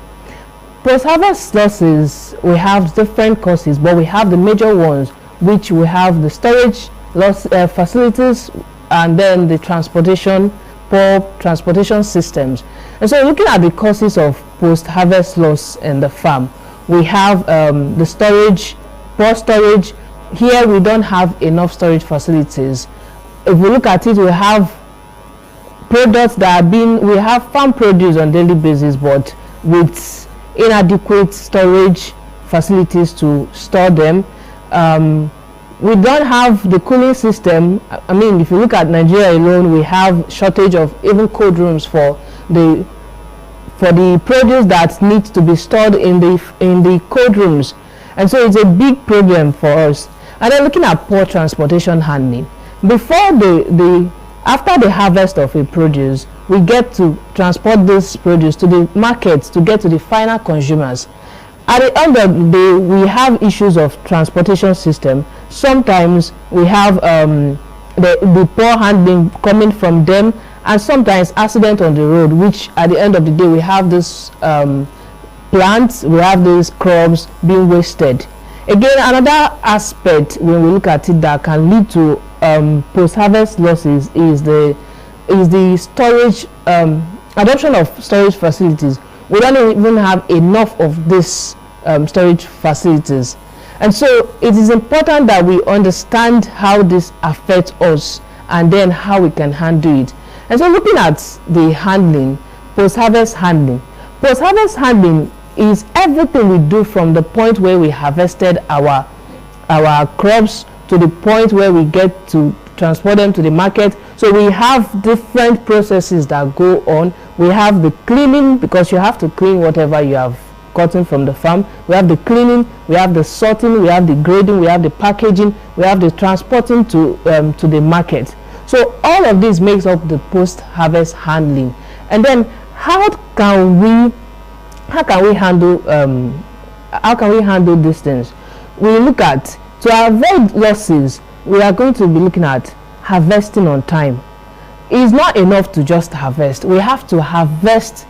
Post-harvest losses, we have different causes, but we have the major ones, which we have the storage loss facilities, and then the poor transportation systems. And so looking at the causes of post-harvest loss in the farm, we have the storage, poor storage. Here we don't have enough storage facilities. If we look at it, we have products that we have farm produce on daily basis, but with inadequate storage facilities to store them. We don't have the cooling system. I mean, if you look at Nigeria alone, we have shortage of even cold rooms for the produce that needs to be stored in the cold rooms, and so it's a big problem for us. And then looking at poor transportation handling. Before after the harvest of a produce, we get to transport this produce to the markets to get to the final consumers. At the end of the day, we have issues of transportation system. Sometimes we have the poor handling coming from them, and sometimes accident on the road, which at the end of the day we have this plants, we have these crops being wasted. Again, another aspect when we look at it that can lead to post-harvest losses is the storage, adoption of storage facilities. We don't even have enough of these storage facilities, and so it is important that we understand how this affects us and then how we can handle it. And so looking at the handling, post-harvest handling is everything we do from the point where we harvested our crops to the point where we get to transport them to the market. So we have different processes that go on. We have the cleaning, because you have to clean whatever you have gotten from the farm. We have the cleaning, we have the sorting, we have the grading, we have the packaging, we have the transporting to the market. So all of this makes up the post-harvest handling. And then how can we handle these things? We look at, to avoid losses, we are going to be looking at harvesting on time. It's not enough to just harvest. We have to harvest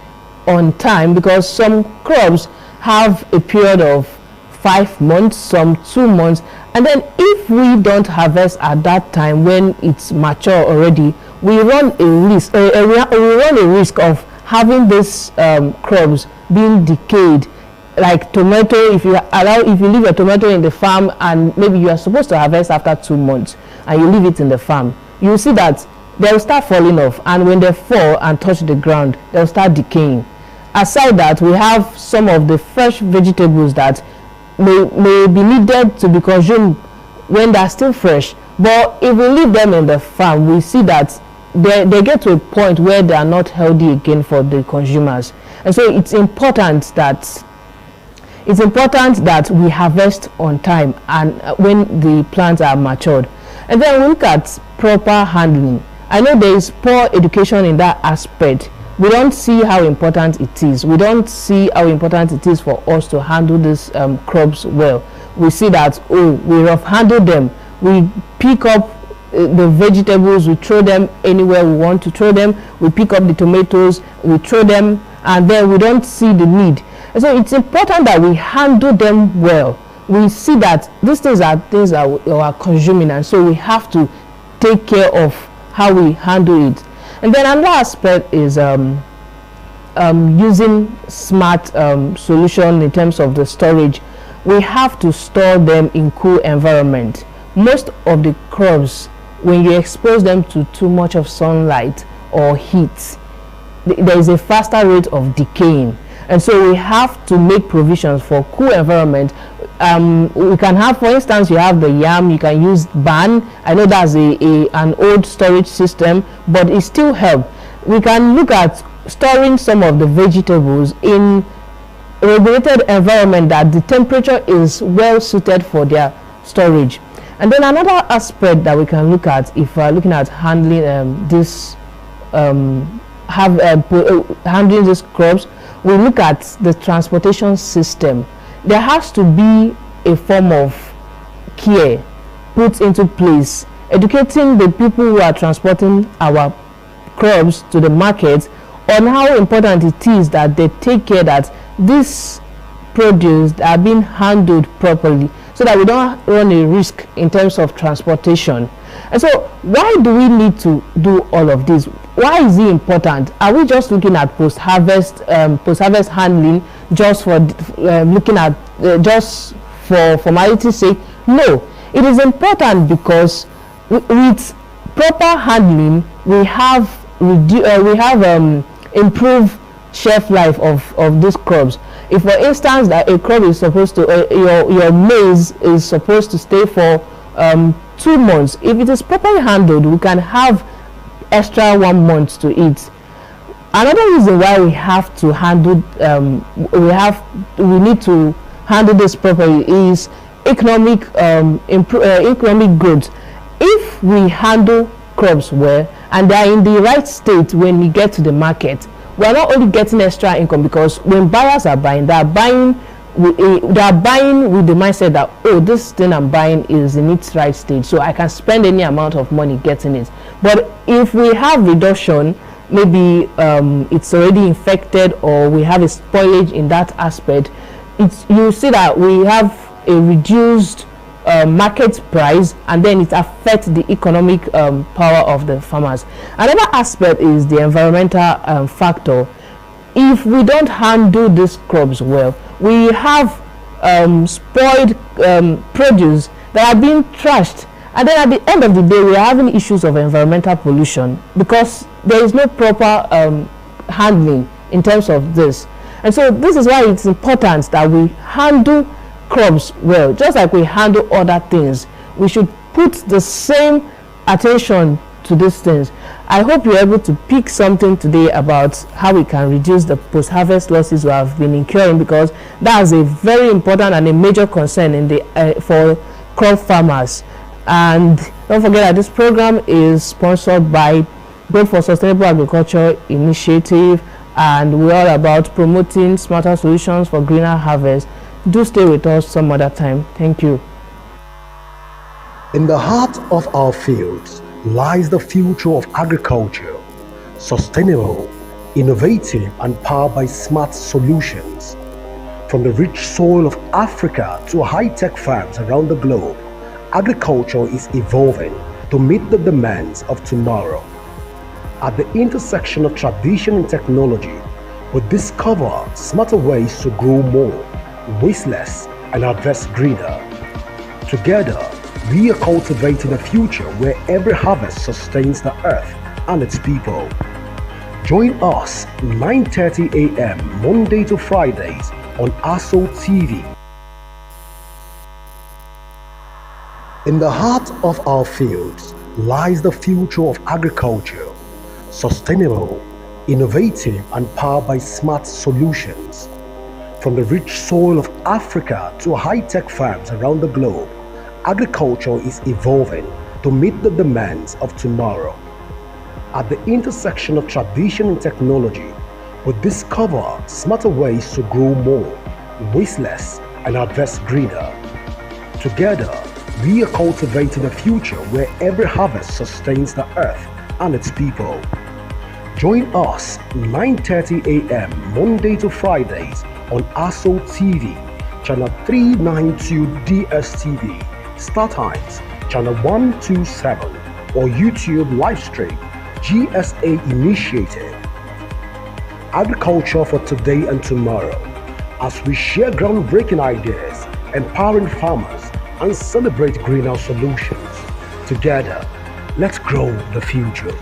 on time, because some crops have a period of 5 months, some 2 months, and then if we don't harvest at that time when it's mature already, we run a risk of having these crops being decayed. Like tomato, if you leave a tomato in the farm and maybe you are supposed to harvest after 2 months and you leave it in the farm, you will see that they will start falling off, and when they fall and touch the ground, they will start decaying. Aside that, we have some of the fresh vegetables that may be needed to be consumed when they are still fresh, but if we leave them in the farm, we see that they get to a point where they are not healthy again for the consumers. And so it's important that it's important that we harvest on time and when the plants are matured. And then we look at proper handling. I know there is poor education in that aspect. We don't see how important it is. We don't see how important it is for us to handle these crops well. We see that, oh, we rough handle them. We pick up the vegetables, we throw them anywhere we want to throw them. We pick up the tomatoes, we throw them, and then we don't see the need. And so it's important that we handle them well. We see that these things are consuming, and so we have to take care of how we handle it. And then another aspect is using smart solution in terms of the storage. We have to store them in cool environment. Most of the crops, when you expose them to too much of sunlight or heat, there is a faster rate of decaying. And so we have to make provisions for cool environment. We can have, for instance, you have the yam, you can use barn. I know that's an old storage system, but it still helps. We can look at storing some of the vegetables in a regulated environment that the temperature is well suited for their storage. And then another aspect that we can look at if we're looking at handling handling these crops, we look at the transportation system. There has to be a form of care put into place, educating the people who are transporting our crops to the market on how important it is that they take care that this produce are being handled properly, so that we don't run a risk in terms of transportation. And so why do we need to do all of this? Why is it important? Are we just looking at post-harvest handling just for looking at just for formality's sake? No, it is important because with proper handling we have improved shelf life of these crops. If for instance that a crop is supposed to your maize is supposed to stay for 2 months, if it is properly handled, we can have extra 1 month to eat. Another reason why we have to handle we need to handle this properly is economic growth. If we handle crops well and they are in the right state when we get to the market, we are not only getting extra income, because when buyers are buying, they are buying with the mindset that, oh, this thing I'm buying is in its right stage, so I can spend any amount of money getting it. But if we have reduction, maybe it's already infected or we have a spoilage in that aspect, you see that we have a reduced market price, and then it affects the economic power of the farmers. Another aspect is the environmental factor. If we don't handle these crops well, we have spoiled produce that are being trashed, and then at the end of the day we are having issues of environmental pollution because there is no proper handling in terms of this. And so this is why it's important that we handle crops well. Just like we handle other things, we should put the same attention to these things. I hope you're able to pick something today about how we can reduce the post-harvest losses we have been incurring, because that is a very important and a major concern in the for crop farmers. And don't forget that this program is sponsored by Growth for Sustainable Agriculture Initiative, and we're all about promoting smarter solutions for greener harvest. Do stay with us some other time. Thank you. In the heart of our fields lies the future of agriculture, sustainable, innovative, and powered by smart solutions. From the rich soil of Africa to high-tech farms around the globe, agriculture is evolving to meet the demands of tomorrow. At the intersection of tradition and technology, we discover smarter ways to grow more, waste less, and harvest greener. Together, we are cultivating a future where every harvest sustains the earth and its people. Join us 9:30 a.m. Monday to Fridays on ASO TV. In the heart of our fields lies the future of agriculture, sustainable, innovative, and powered by smart solutions. From the rich soil of Africa to high-tech farms around the globe, agriculture is evolving to meet the demands of tomorrow. At the intersection of tradition and technology, we discover smarter ways to grow more, waste less, and harvest greener. Together, we are cultivating a future where every harvest sustains the earth and its people. Join us 9:30 a.m. Monday to Fridays on ASO TV, channel 392 DSTV, Star Times, channel 127, or YouTube live stream GSA Initiative. Agriculture for today and tomorrow, as we share groundbreaking ideas, empowering farmers, and celebrate greenhouse solutions. Together, let's grow the future.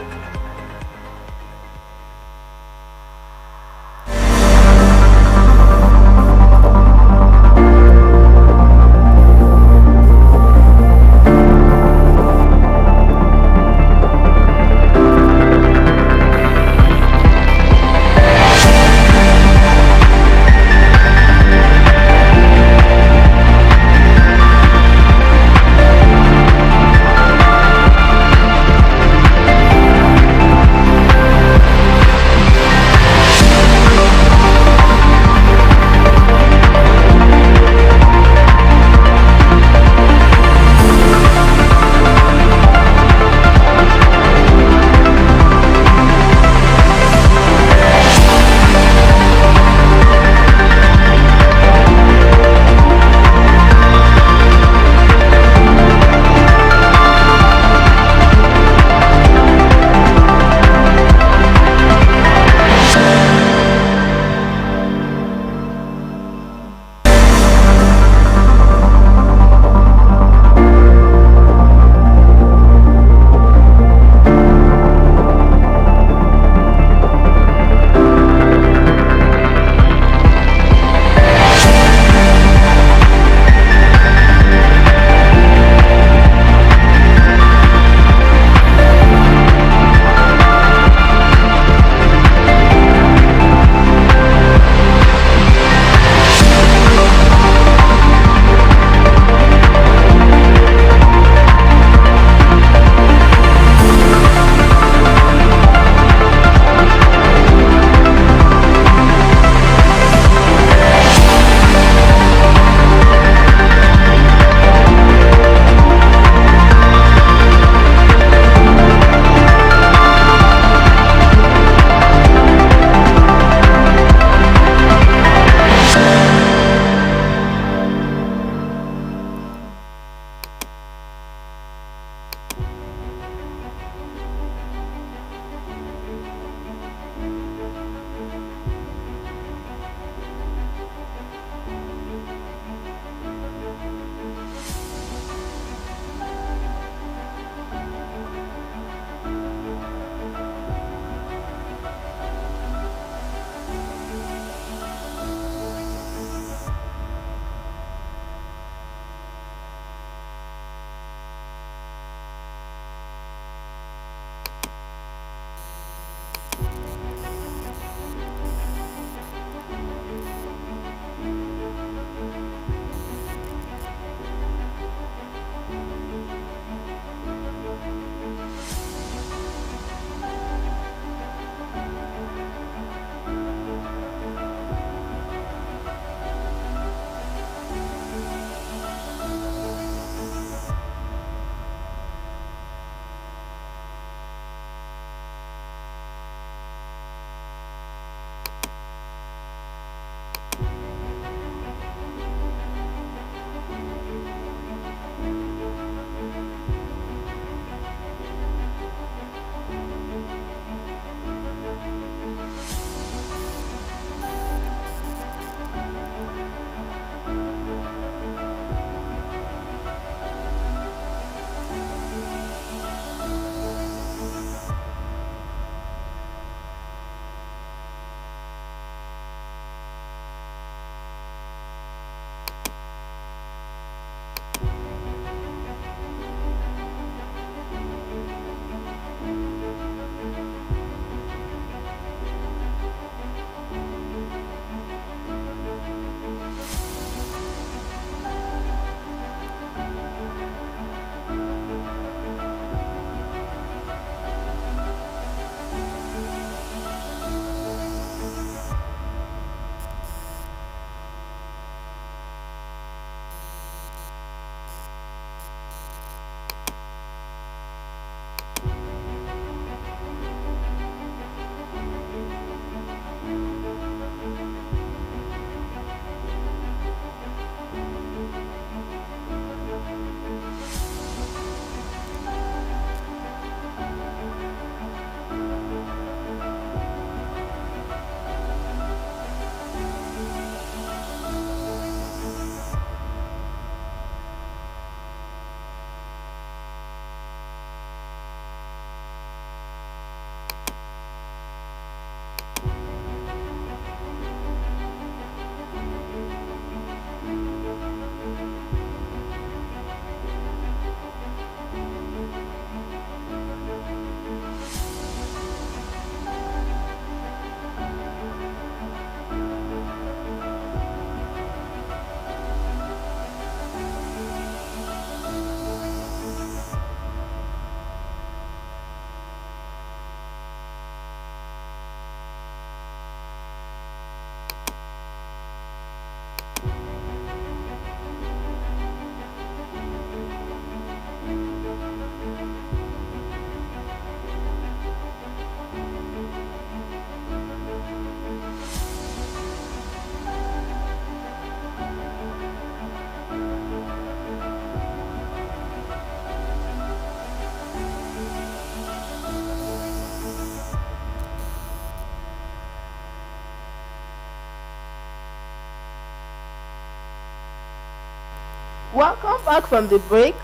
Welcome back from the break.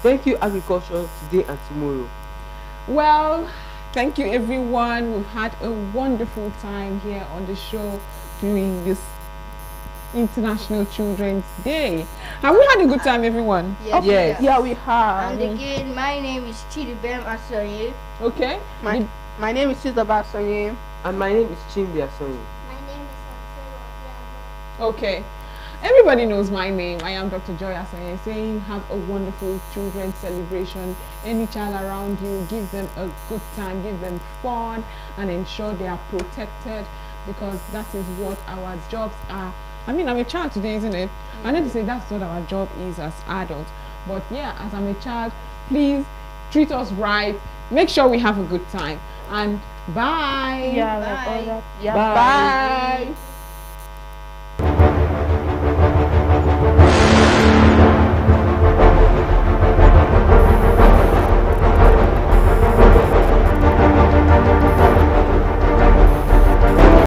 Thank you, agriculture, today and tomorrow. Well, thank you everyone. We've had a wonderful time here on the show during this International Children's Day. Have we had a good time, everyone? Yes. Yes. Yeah, we have. And again, my name is Chidibem Asonye. Okay. My name is Chizaba Asonye. And my name is Chimbi Asonye. My name is Alfredo. Okay. Everybody knows my name. I am Dr. Joy Asonye, saying have a wonderful children's celebration. Any child around you, give them a good time, give them fun, and ensure they are protected, because that is what our jobs are. I mean, I'm a child today, isn't it? I need to say that's what our job is as adults. But yeah, as I'm a child, please treat us right. Make sure we have a good time. And bye. Yeah, Bye. like all that. Yeah, Bye. bye.